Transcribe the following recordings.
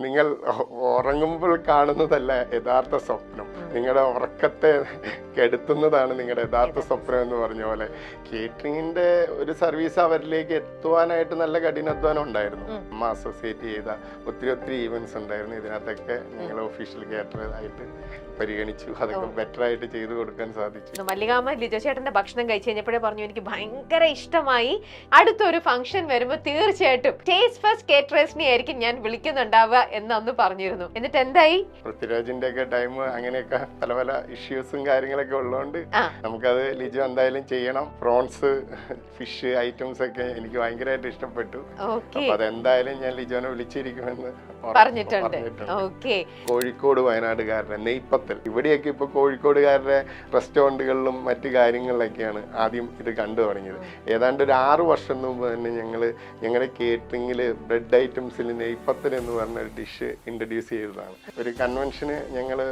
നിങ്ങൾ ഉറങ്ങുമ്പോൾ കാണുന്നതല്ല യഥാർത്ഥ സ്വപ്നം, നിങ്ങളുടെ ഉറക്കത്തെ കെടുത്തുന്നതാണ് നിങ്ങളുടെ യഥാർത്ഥ സ്വപ്നം എന്ന് പറഞ്ഞ പോലെ കേറ്ററിംഗിന്റെ ഒരു സർവീസ് അവരിലേക്ക് എത്തുവാനായിട്ട് നല്ല കഠിനാധ്വാനം ഉണ്ടായിരുന്നു. അമ്മ അസോസിയേറ്റ് ചെയ്ത ഒത്തിരി ഈവൻറ്റ്സ് ഉണ്ടായിരുന്നു. ഇതിനകത്തൊക്കെ ഞങ്ങൾ ഒഫീഷ്യൽ കേറ്ററായിട്ട് പരിഗണിച്ചു. അതൊക്കെ ബെറ്റർ ആയിട്ട് ചെയ്തു കൊടുക്കാൻ സാധിച്ചു. മല്ലികാമ്മ ലിജോ ചേട്ടന്റെ ഭക്ഷണം കഴിച്ചു കഴിഞ്ഞപ്പോഴേ പറഞ്ഞു എനിക്ക് ഭയങ്കര ഇഷ്ടമായി, അടുത്തൊരു ഫംഗ്ഷൻ വരുമ്പോൾ തീർച്ചയായിട്ടും ടേസ്റ്റ് ഫസ്റ്റ് കേറ്ററേഴ്സിനെ ആയിരിക്കും ഞാൻ വിളിക്കുന്നുണ്ടാവുക എന്ന് അന്ന് പറഞ്ഞിരുന്നു. എന്നിട്ട് എന്തായി? പൃഥ്വിരാജിന്റെ ഒക്കെ ടൈം അങ്ങനെയൊക്കെ പല ഇഷ്യൂസും കാര്യങ്ങളൊക്കെ ഉള്ളതുകൊണ്ട് നമുക്കത് ലിജോ എന്തായാലും ചെയ്യണം. പ്രോൺസ്, ഫിഷ് ഐറ്റംസ് ഒക്കെ എനിക്ക് ഭയങ്കരമായിട്ട് ഇഷ്ടപ്പെട്ടു. അപ്പൊ അതെന്തായാലും ഞാൻ ലിജോനെ വിളിച്ചിരിക്കുമെന്ന് പറഞ്ഞിട്ടുണ്ട്. കോഴിക്കോട് വയനാടുകാരുടെ നെയ്പ്പത്തൽ, ഇവിടെയൊക്കെ ഇപ്പൊ കോഴിക്കോടുകാരുടെ റെസ്റ്റോറന്റുകളിലും മറ്റു കാര്യങ്ങളിലൊക്കെയാണ് ആദ്യം ഇത് കണ്ടു തുടങ്ങിയത്. ഏതാണ്ട് ഒരു 6 വർഷം മുമ്പ് തന്നെ ഞങ്ങളുടെ കേറ്ററിംഗില് ബ്രെഡ് ഐറ്റംസിൽ നെയ്പ്പത്തൽ എന്ന് പറഞ്ഞ ഒരു ഡിഷ് ഇൻട്രൊഡ്യൂസ് ചെയ്തതാണ്. ഒരു കൺവെൻഷന് ഞങ്ങള്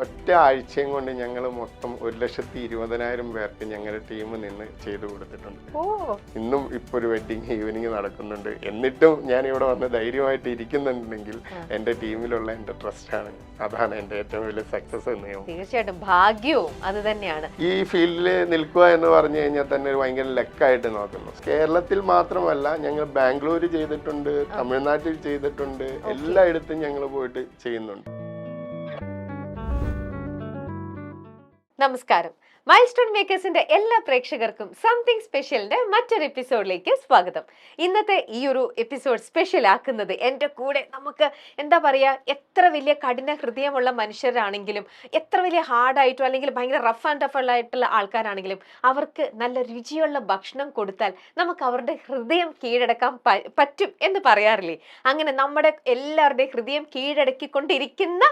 ഒറ്റ ആഴ്ചയും കൊണ്ട് ഞങ്ങൾ മൊത്തം 1,20,000 പേർക്ക് ഞങ്ങളുടെ ടീം നിന്ന് ചെയ്തു കൊടുത്തിട്ടുണ്ട്. ഇന്നും ഇപ്പൊ ഒരു വെഡിങ് ഈവനിങ് നടക്കുന്നുണ്ട്. എന്നിട്ടും ഞാൻ ഇവിടെ വന്ന് ധൈര്യമായിട്ട് ഇരിക്കുന്നുണ്ടെങ്കിൽ എന്റെ ടീമിലുള്ള എന്റെ ട്രസ്റ്റാണ്. അതാണ് എന്റെ ഏറ്റവും വലിയ സക്സസ് എന്ന്. തീർച്ചയായിട്ടും ഭാഗ്യവും അത് തന്നെയാണ്. ഈ ഫീൽഡിൽ നിൽക്കുക എന്ന് പറഞ്ഞു കഴിഞ്ഞാൽ തന്നെ ഒരു ഭയങ്കര ലക്കായിട്ട് നോക്കുന്നു. കേരളത്തിൽ മാത്രമല്ല, ഞങ്ങൾ ബാംഗ്ലൂർ ചെയ്തിട്ടുണ്ട്, തമിഴ്നാട്ടിൽ ചെയ്തിട്ടുണ്ട്, എല്ലായിടത്തും ഞങ്ങൾ പോയിട്ട് ചെയ്യുന്നുണ്ട്. നമസ്കാരം. മൈൽസ്റ്റോൺ മേക്കേഴ്സിന്റെ എല്ലാ പ്രേക്ഷകർക്കും സംതിങ് സ്പെഷ്യലിന്റെ മറ്റൊരു എപ്പിസോഡിലേക്ക് സ്വാഗതം. ഇന്നത്തെ ഈ ഒരു എപ്പിസോഡ് സ്പെഷ്യൽ ആക്കുന്നത് എൻ്റെ കൂടെ നമുക്ക് എന്താ പറയുക, എത്ര വലിയ കഠിന ഹൃദയമുള്ള മനുഷ്യരാണെങ്കിലും, എത്ര വലിയ ഹാർഡായിട്ടോ അല്ലെങ്കിൽ ഭയങ്കര റഫ് ആൻഡ് ടഫ് ആയിട്ടുള്ള ആൾക്കാരാണെങ്കിലും അവർക്ക് നല്ല രുചിയുള്ള ഭക്ഷണം കൊടുത്താൽ നമുക്ക് അവരുടെ ഹൃദയം കീഴടക്കാൻ പറ്റും എന്ന് പറയാറില്ലേ? അങ്ങനെ നമ്മുടെ എല്ലാവരുടെയും ഹൃദയം കീഴടക്കിക്കൊണ്ടിരിക്കുന്ന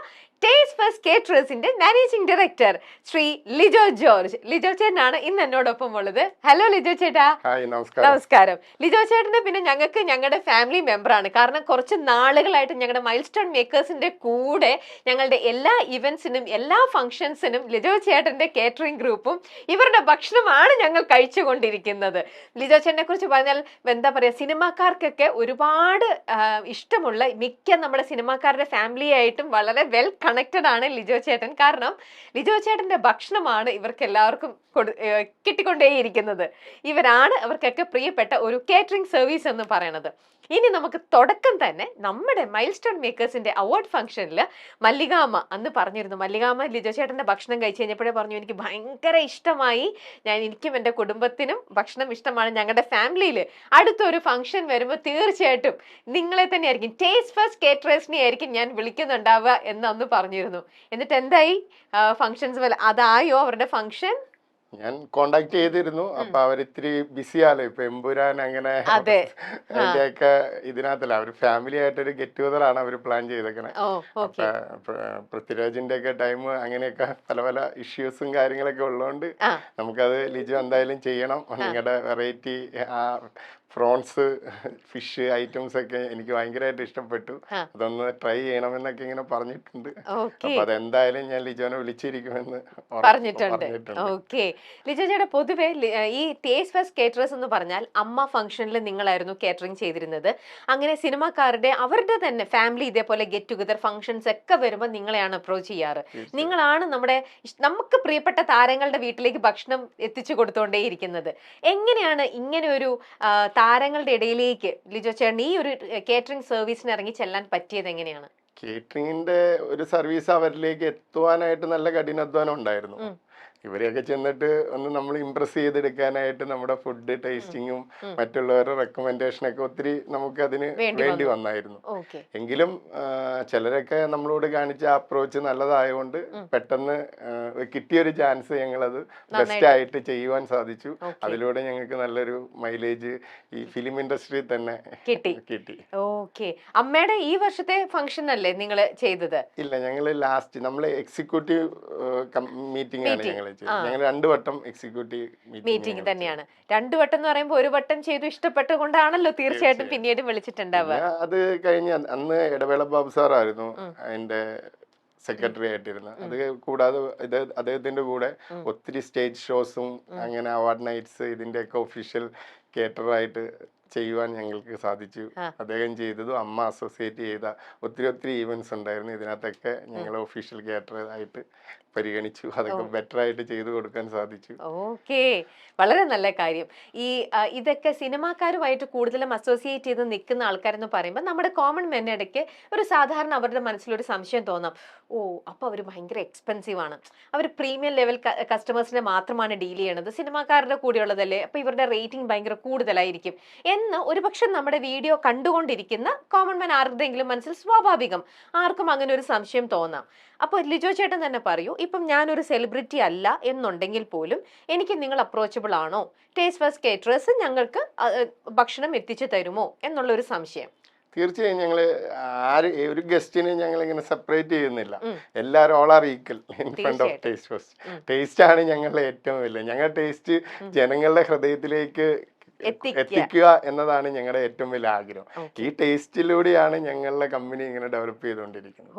ടേസ്റ്റ് ഫസ്റ്റ് കേറ്ററേഴ്സിന്റെ managing director Shri Lijo George. Lijo ചേട്ടനാണ് ഇന്ന് എന്നോടൊപ്പം ഉള്ളത്. ഹലോ ലിജോ ചേട്ടാ. നമസ്കാരം. ലിജോ ചേട്ടന് പിന്നെ ഞങ്ങളുടെ ഫാമിലി മെമ്പറാണ്. കാരണം കുറച്ച് നാളുകളായിട്ട് ഞങ്ങളുടെ മൈൽസ്റ്റോൺ മേക്കേഴ്സിന്റെ കൂടെ ഞങ്ങളുടെ എല്ലാ ഇവന്റ്സിനും എല്ലാ ഫംഗ്ഷൻസിനും ലിജോ ചേട്ടന്റെ കേറ്ററിംഗ് ഗ്രൂപ്പും ഇവരുടെ ഭക്ഷണമാണ് ഞങ്ങൾ കഴിച്ചുകൊണ്ടിരിക്കുന്നത്. ലിജോ ചേട്ടനെ കുറിച്ച് പറഞ്ഞാൽ എന്താ പറയാ, സിനിമാക്കാർക്കൊക്കെ ഒരുപാട് ഇഷ്ടമുള്ള മിക്ക നമ്മുടെ സിനിമാക്കാരുടെ ഫാമിലി ആയിട്ടും വളരെ വെൽ കണക്റ്റഡ് ആണ് ലിജോ ചേട്ടൻ. കാരണം ലിജോ ചേട്ടന്റെ ഭക്ഷണമാണ് ഇവർക്ക് എല്ലാവർക്കും കിട്ടിക്കൊണ്ടേയിരിക്കുന്നത്. ഇവരാണ് അവർക്കൊക്കെ പ്രിയപ്പെട്ട ഒരു കേറ്ററിംഗ് സർവീസ് എന്ന് പറയുന്നത്. ഇനി നമുക്ക് തുടക്കം തന്നെ നമ്മുടെ മൈൽസ്റ്റോൺ മേക്കേഴ്സിന്റെ അവാർഡ് ഫംഗ്ഷനിൽ മല്ലികാമ്മ അന്ന് പറഞ്ഞിരുന്നു. മല്ലികാമ്മ ലിജോ ചേട്ടന്റെ ഭക്ഷണം കഴിച്ചു കഴിഞ്ഞപ്പോഴേ പറഞ്ഞു എനിക്ക് ഭയങ്കര ഇഷ്ടമായി, എനിക്കും എൻ്റെ കുടുംബത്തിനും ഭക്ഷണം ഇഷ്ടമാണ്, ഞങ്ങളുടെ ഫാമിലിയിൽ അടുത്തൊരു ഫംഗ്ഷൻ വരുമ്പോൾ തീർച്ചയായിട്ടും നിങ്ങളെ തന്നെ ആയിരിക്കും ടേസ്റ്റ് ഫസ്റ്റ് കേറ്ററേഴ്സിനെ ആയിരിക്കും ഞാൻ വിളിക്കുന്നുണ്ടാവുക എന്ന് അന്ന് പറഞ്ഞിരുന്നു. എന്നിട്ട് എന്തായി ഫംഗ്ഷൻസ്? അതായോ അവരുടെ ഫംഗ്ഷൻ? ഞാൻ കോണ്ടാക്ട് ചെയ്തിരുന്നു. അപ്പൊ അവരിത്തിരി ബിസിയാലോ ഇപ്പൊ എമ്പുരാൻ അങ്ങനെ അതിന്റെയൊക്കെ ഇതിനകത്തല്ല, അവര് ഫാമിലി ആയിട്ടൊരു ഗെറ്റ് ടുഗദർ ആണ് അവർ പ്ലാൻ ചെയ്തേക്കണേ. അപ്പൊ പൃഥ്വിരാജിന്റെ ഒക്കെ ടൈം അങ്ങനെയൊക്കെ പല ഇഷ്യൂസും കാര്യങ്ങളൊക്കെ ഉള്ളതുകൊണ്ട് നമുക്കത് ലിജോ എന്തായാലും ചെയ്യണം. നിങ്ങളുടെ വെറൈറ്റി പ്രോൺസ്, ഫിഷ് ഐറ്റംസ് ഒക്കെ എനിക്ക് ഭയങ്കരമായിട്ട് ഇഷ്ടപ്പെട്ടു, അതൊന്ന് ട്രൈ ചെയ്യണമെന്നൊക്കെ ഇങ്ങനെ പറഞ്ഞിട്ടുണ്ട്. അപ്പൊ അതെന്തായാലും ഞാൻ ലിജോനെ വിളിച്ചിരിക്കുമെന്ന് പറഞ്ഞിട്ടുണ്ട്. ഓക്കെ ലിജോ ചേട്ടാ, പൊതുവെ ഈ ടേസ്റ്റ് ഫസ്റ്റ് കേറ്ററേഴ്സ് എന്ന് പറഞ്ഞാൽ അമ്മ ഫംഗ്ഷനിൽ നിങ്ങളായിരുന്നു കേറ്ററിംഗ് ചെയ്തിരുന്നത്. അങ്ങനെ സിനിമാക്കാരുടെ അവരുടെ തന്നെ ഫാമിലി ഇതേപോലെ ഗെറ്റ് ടുഗദർ ഫംഗ്ഷൻസ് ഒക്കെ വരുമ്പോൾ നിങ്ങളെയാണ് അപ്രോച്ച് ചെയ്യാറ്. നിങ്ങളാണ് നമുക്ക് പ്രിയപ്പെട്ട താരങ്ങളുടെ വീട്ടിലേക്ക് ഭക്ഷണം എത്തിച്ചു കൊടുത്തുകൊണ്ടേയിരിക്കുന്നത്. എങ്ങനെയാണ് ഇങ്ങനെ ഒരു താരങ്ങളുടെ ഇടയിലേക്ക് ലിജോ ചേട്ടൻ ഈ ഒരു കേറ്ററിംഗ് സർവീസിന് ഇറങ്ങി ചെല്ലാൻ പറ്റിയത് എങ്ങനെയാണ്? കേറ്ററിംഗിന്റെ ഒരു സർവീസ് അവരിലേക്ക് എത്തുവാനായിട്ട് നല്ല കഠിനാധ്വാനം ഉണ്ടായിരുന്നു. ഇവരെയൊക്കെ ചെന്നിട്ട് ഒന്ന് നമ്മൾ ഇംപ്രസ് ചെയ്തെടുക്കാനായിട്ട് നമ്മുടെ ഫുഡ് ടേസ്റ്റിങ്ങും മറ്റുള്ളവരുടെ റെക്കമെൻഡേഷനൊക്കെ ഒത്തിരി നമുക്ക് അതിന് വേണ്ടി വന്നായിരുന്നു. എങ്കിലും ചിലരൊക്കെ നമ്മളോട് കാണിച്ച അപ്രോച്ച് നല്ലതായതുകൊണ്ട് പെട്ടെന്ന് കിട്ടിയൊരു ചാൻസ് ഞങ്ങളത് ബെസ്റ്റ് ആയിട്ട് ചെയ്യുവാൻ സാധിച്ചു. അതിലൂടെ ഞങ്ങൾക്ക് നല്ലൊരു മൈലേജ് ഈ ഫിലിം ഇൻഡസ്ട്രിയിൽ തന്നെ കിട്ടി. ഓക്കെ, അമ്മയുടെ ഈ വർഷത്തെ ഫംഗ്ഷൻ അല്ലേ നിങ്ങൾ ചെയ്തത്? ഇല്ല, ഞങ്ങള് ലാസ്റ്റ് നമ്മള് എക്സിക്യൂട്ടീവ് മീറ്റിംഗ് ആണ് ഞങ്ങൾ. ഞങ്ങൾ 2 വട്ടം എക്സിക്യൂട്ടീവ് മീറ്റിംഗ് തന്നെയാണ്. 2 വട്ടം എന്ന് പറയുമ്പോൾ ഒരു വട്ടം ചെയ്തു ഇഷ്ടപ്പെട്ടുകൊണ്ടാണല്ലോ തീർച്ചയായിട്ടും പിന്നീട് വിളിച്ചിട്ടുണ്ടാവുക. അത് കഴിഞ്ഞ അന്ന് ഇടവേള ബാബു സാറായിരുന്നു എന്റെ സെക്രട്ടറി ആയിട്ടിരുന്നത്. അത് കൂടാതെ അദ്ദേഹത്തിന്റെ കൂടെ ഒത്തിരി സ്റ്റേജ് ഷോസും അങ്ങനെ അവാർഡ് നൈറ്റ്സ് ഇതിന്റെയൊക്കെ ഒഫീഷ്യൽ കേറ്ററായിട്ട് ചെയ്യുവാൻ ഞങ്ങൾക്ക് സാധിച്ചു. അദ്ദേഹം ചെയ്തതും അമ്മ അസോസിയേറ്റ് ചെയ്ത ഒത്തിരി ഈവൻറ്റ്സ് ഉണ്ടായിരുന്നു. ഇതിനകത്തൊക്കെ ഞങ്ങൾ ഒഫീഷ്യൽ കാറ്ററർ ആയിട്ട് പരിഗണിച്ചു. അതൊക്കെ ബെറ്റർ ആയിട്ട് ചെയ്തു കൊടുക്കാൻ സാധിച്ചു. ഓക്കെ, വളരെ നല്ല കാര്യം. ഈ ഇതൊക്കെ സിനിമാക്കാരുമായിട്ട് കൂടുതലും അസോസിയേറ്റ് ചെയ്ത് നിൽക്കുന്ന ആൾക്കാരെന്ന് പറയുമ്പോൾ നമ്മുടെ കോമൺ മെന്നിടയ്ക്ക് ഒരു സാധാരണ അവരുടെ മനസ്സിലൊരു സംശയം തോന്നാം. ഓ, അപ്പോൾ അവർ ഭയങ്കര എക്സ്പെൻസീവ് ആണ്, അവർ പ്രീമിയം ലെവൽ കസ്റ്റമേഴ്സിനെ മാത്രമാണ് ഡീൽ ചെയ്യണത്, സിനിമാക്കാരുടെ കൂടെയുള്ളതല്ലേ, അപ്പോൾ ഇവരുടെ റേറ്റിംഗ് ഭയങ്കര കൂടുതലായിരിക്കും എന്ന് ഒരുപക്ഷെ നമ്മുടെ വീഡിയോ കണ്ടുകൊണ്ടിരിക്കുന്ന കോമൺ മാൻ ആരുടെയെങ്കിലും മനസ്സിൽ സ്വാഭാവികം ആർക്കും അങ്ങനെ ഒരു സംശയം തോന്നാം. അപ്പോൾ ലിജോ ചേട്ടൻ തന്നെ പറയൂ, ഇപ്പം ഞാനൊരു സെലിബ്രിറ്റി അല്ല എന്നുണ്ടെങ്കിൽ പോലും എനിക്ക് നിങ്ങൾ അപ്രോച്ചബിൾ ആണോ, ടേസ്റ്റ് ഫസ്റ്റ് കേറ്ററേഴ്സ് ഞങ്ങൾക്ക് ഭക്ഷണം എത്തിച്ചു തരുമോ എന്നുള്ള ഒരു സംശയം. തീർച്ചയായും ഞങ്ങൾ ഒരു ഗസ്റ്റിനെ ഞങ്ങൾ ഇങ്ങനെ സെപ്പറേറ്റ് ചെയ്യുന്നില്ല. എല്ലാവരും all are equal in front of taste first. Taste ആണ് ഞങ്ങളുടെ ഏറ്റവും വലിയ. ഞങ്ങളുടെ ടേസ്റ്റ് ജനങ്ങളുടെ ഹൃദയത്തിലേക്ക് എത്തിക്കുക എന്നതാണ് ഞങ്ങളുടെ ഏറ്റവും വലിയ ആഗ്രഹം. ഈ ടേസ്റ്റിലൂടെയാണ് ഞങ്ങളുടെ കമ്പനി ഇങ്ങനെ ഡെവലപ്പ് ചെയ്തുകൊണ്ടിരിക്കുന്നത്.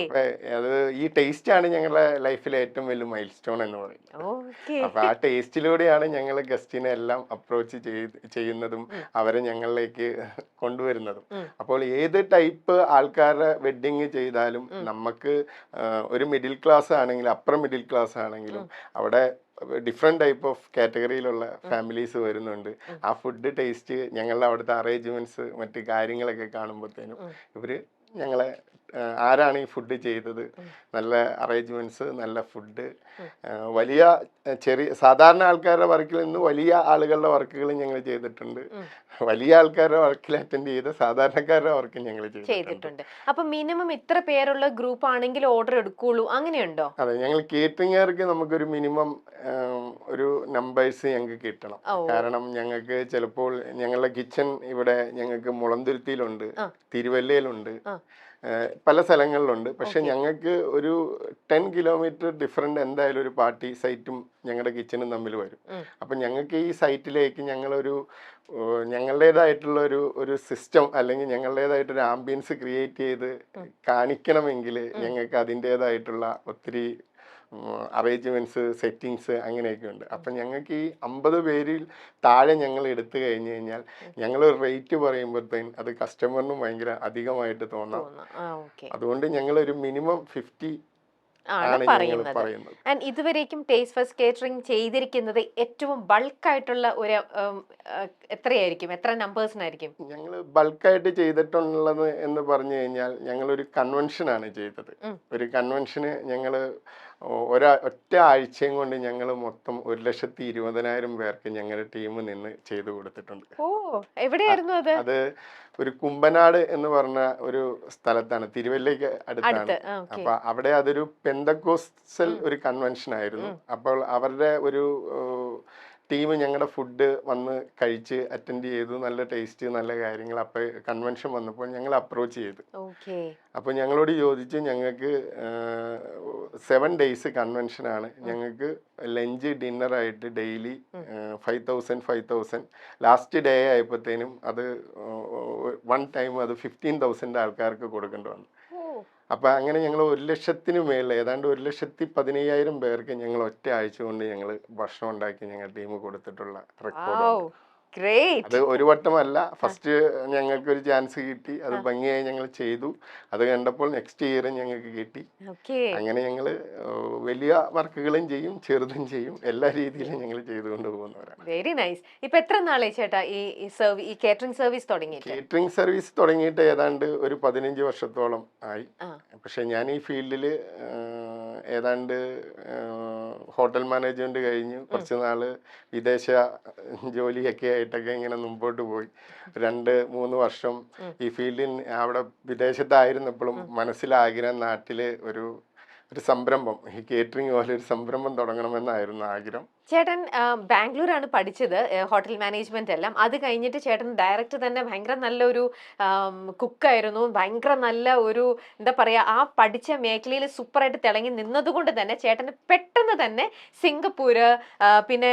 അപ്പൊ അത് ഈ ടേസ്റ്റ് ആണ് ഞങ്ങളുടെ ലൈഫിലെ ഏറ്റവും വലിയ മൈൽ സ്റ്റോൺ എന്ന് പറയുന്നത്. അപ്പൊ ആ ടേസ്റ്റിലൂടെയാണ് ഞങ്ങൾ ഗസ്റ്റിനെ എല്ലാം അപ്രോച്ച് ചെയ്യുന്നതും അവരെ ഞങ്ങളിലേക്ക് കൊണ്ടുവരുന്നതും. അപ്പോൾ ഏത് ടൈപ്പ് ആൾക്കാരുടെ വെഡിങ് ചെയ്താലും നമുക്ക് ഒരു മിഡിൽ ക്ലാസ് ആണെങ്കിലും അപ്പർ മിഡിൽ ക്ലാസ് ആണെങ്കിലും അവിടെ ഡിഫറെന്റ് ടൈപ്പ് ഓഫ് കാറ്റഗറിയിലുള്ള ഫാമിലീസ് വരുന്നുണ്ട്. ആ ഫുഡ് ടേസ്റ്റ് ഞങ്ങളുടെ അവിടുത്തെ അറേഞ്ച്മെന്റ്സ് മറ്റു കാര്യങ്ങളൊക്കെ കാണുമ്പോഴത്തേനും ഇവര് ഞങ്ങളെ ആരാണ് ഈ ഫുഡ് ചെയ്തത്, നല്ല അറേഞ്ച്മെന്റ്സ്, നല്ല ഫുഡ്, വലിയ ചെറിയ സാധാരണ ആൾക്കാരുടെ വർക്കിൽ നിന്ന് വലിയ ആളുകളുടെ വർക്കുകൾ ഞങ്ങൾ ചെയ്തിട്ടുണ്ട്. വലിയ ആൾക്കാരുടെ വർക്കിൽ അറ്റൻഡ് ചെയ്ത് സാധാരണക്കാരുടെ വർക്ക് ഞങ്ങൾ ചെയ്തിട്ടുണ്ട്. അപ്പൊ മിനിമം ഇത്ര പേരുള്ള ഗ്രൂപ്പ് ആണെങ്കിൽ ഓർഡർ എടുക്കുള്ളൂ, അങ്ങനെയുണ്ടോ? അതെ, ഞങ്ങൾ കേറ്ററിംഗുകാർക്ക് നമുക്കൊരു മിനിമം ഒരു നമ്പേഴ്സ് ഞങ്ങൾക്ക് കിട്ടണം. കാരണം ഞങ്ങൾക്ക് ചിലപ്പോൾ ഞങ്ങളുടെ കിച്ചൺ ഇവിടെ ഞങ്ങൾക്ക് മുളന്തുരുത്തിയിലുണ്ട്, തിരുവല്ലയിലുണ്ട്, പല സ്ഥലങ്ങളിലുണ്ട്. പക്ഷെ ഞങ്ങൾക്ക് ഒരു 10 കിലോമീറ്റർ ഡിഫറെന്റ് എന്തായാലും ഒരു പാർട്ടി സൈറ്റും ഞങ്ങളുടെ കിച്ചണും തമ്മിൽ വരും. അപ്പം ഞങ്ങൾക്ക് ഈ സൈറ്റിലേക്ക് ഞങ്ങളുടേതായിട്ടുള്ള ഒരു സിസ്റ്റം അല്ലെങ്കിൽ ഞങ്ങളുടേതായിട്ടൊരു ആംബിയൻസ് ക്രിയേറ്റ് ചെയ്ത് കാണിക്കണമെങ്കിൽ ഞങ്ങൾക്ക് അതിൻ്റെതായിട്ടുള്ള ഒത്തിരി അറേഞ്ച്മെന്റ്സ്, സെറ്റിങ്സ് അങ്ങനെയൊക്കെ ഉണ്ട്. അപ്പം ഞങ്ങൾക്ക് ഈ 50 പേരിൽ താഴെ ഞങ്ങൾ എടുത്തു കഴിഞ്ഞു കഴിഞ്ഞാൽ ഞങ്ങൾ റേറ്റ് പറയുമ്പോഴത്തേനും അത് കസ്റ്റമറിനും ഭയങ്കര അധികമായിട്ട് തോന്നാം. അതുകൊണ്ട് ഞങ്ങൾ ഒരു മിനിമം 50 ആണ് പറയുന്നത്. ആൻഡ് ഇതുവരേക്കും ടേസ്റ്റ് ഫസ്റ്റ് കേറ്ററിംഗ് ചെയ്തിരിക്കുന്നത് ഏറ്റവും ബൾക്കായിട്ടുള്ള ഒരു എത്രയായിരിക്കും, എത്ര നമ്പേഴ്സിനായിരിക്കും? ഞങ്ങൾ ബൾക്കായിട്ട് ചെയ്തിട്ടുള്ളത് എന്ന് പറഞ്ഞു കഴിഞ്ഞാൽ ഞങ്ങളൊരു കൺവെൻഷനാണ് ചെയ്തത്. ഒരു കൺവെൻഷന് ഞങ്ങൾ ഒറ്റ ആഴ്ചയും കൊണ്ട് ഞങ്ങൾ മൊത്തം 1,20,000 പേർക്ക് ഞങ്ങളുടെ ടീം നിന്ന് ചെയ്തു കൊടുത്തിട്ടുണ്ട്. എവിടെയായിരുന്നു അത്? അത് ഒരു കുമ്പനാട് എന്ന് പറഞ്ഞ ഒരു സ്ഥലത്താണ്, തിരുവല്ലയ്ക്ക് അടുത്താണ്. അപ്പൊ അവിടെ അതൊരു പെന്തക്കോസ്റ്റൽ ഒരു കൺവെൻഷൻ ആയിരുന്നു. അപ്പോൾ അവരുടെ ഒരു ടീം ഞങ്ങളുടെ ഫുഡ് വന്ന് കഴിച്ച് അറ്റൻഡ് ചെയ്തു. നല്ല ടേസ്റ്റ്, നല്ല കാര്യങ്ങൾ. അപ്പോൾ കൺവെൻഷൻ വന്നപ്പോൾ ഞങ്ങൾ അപ്രോച്ച് ചെയ്തു. അപ്പോൾ ഞങ്ങളോട് ചോദിച്ചു, ഞങ്ങൾക്ക് 7 days കൺവെൻഷനാണ്, ഞങ്ങൾക്ക് ലഞ്ച് ഡിന്നറായിട്ട് ഡെയിലി 5,000 ലാസ്റ്റ് ഡേ ആയപ്പോഴത്തേനും അത് 1 ടൈം അത് 15,000 ആൾക്കാർക്ക് കൊടുക്കേണ്ടി വന്നു. അപ്പം അങ്ങനെ ഞങ്ങൾ 1,00,000 മേളിൽ ഏതാണ്ട് 1,15,000 പേർക്ക് ഞങ്ങൾ ഒറ്റ ആഴ്ച കൊണ്ട് ഞങ്ങൾ ഭക്ഷണം ഉണ്ടാക്കി ഞങ്ങൾ ടീം കൊടുത്തിട്ടുള്ള റെക്കോർഡ്. അത് ഒരു വട്ടമല്ല, ഫസ്റ്റ് ഞങ്ങൾക്ക് ഒരു ചാൻസ് കിട്ടി, അത് ഭംഗിയായി ഞങ്ങൾ ചെയ്തു. അത് കണ്ടപ്പോൾ നെക്സ്റ്റ് ഇയർ ഞങ്ങൾക്ക് കിട്ടി. അങ്ങനെ ഞങ്ങൾ വലിയ വർക്കുകളും ചെയ്യും, ചെറുതും ചെയ്യും, എല്ലാ രീതിയിലും ഞങ്ങൾ ചെയ്തുകൊണ്ട് പോകുന്നവരാണ്. Very nice. ഇപ്പൊ എത്ര നാളെ ചേട്ടാ ഈ കേറ്ററിംഗ് സർവീസ് തുടങ്ങിയിട്ട്? കേറ്ററിംഗ് സർവീസ് തുടങ്ങിയിട്ട് ഏതാണ്ട് ഒരു 15 വർഷത്തോളം ആയി. പക്ഷെ ഞാൻ ഈ ഫീൽഡിൽ ഏതാണ്ട് ഹോട്ടൽ മാനേജ്മെന്റ് കഴിഞ്ഞു കുറച്ച് നാള് വിദേശ ജോലിയൊക്കെ ആയിട്ടൊക്കെ ഇങ്ങനെ മുമ്പോട്ട് പോയി. 2-3 വർഷം ഈ ഫീൽഡിൽ അവിടെ വിദേശത്തായിരുന്നപ്പോഴും മനസ്സിലാഗ്രഹം നാട്ടില് ഒരു സംരംഭം, ഈ കേറ്ററിംഗ് പോലെ ഒരു സംരംഭം തുടങ്ങണമെന്നായിരുന്നു ആഗ്രഹം. ചേട്ടൻ ബാംഗ്ലൂരാണ് പഠിച്ചത്, ഹോട്ടൽ മാനേജ്മെന്റ് എല്ലാം. അത് കഴിഞ്ഞിട്ട് ചേട്ടൻ ഡയറക്റ്റ് തന്നെ ഭയങ്കര നല്ലൊരു കുക്കായിരുന്നു. ഭയങ്കര നല്ല ഒരു എന്താ പറയാ, ആ പഠിച്ച മേഖലയിൽ സൂപ്പറായിട്ട് തിളങ്ങി നിന്നതുകൊണ്ട് തന്നെ ചേട്ടന് പെട്ടെന്ന് തന്നെ സിംഗപ്പൂര്, പിന്നെ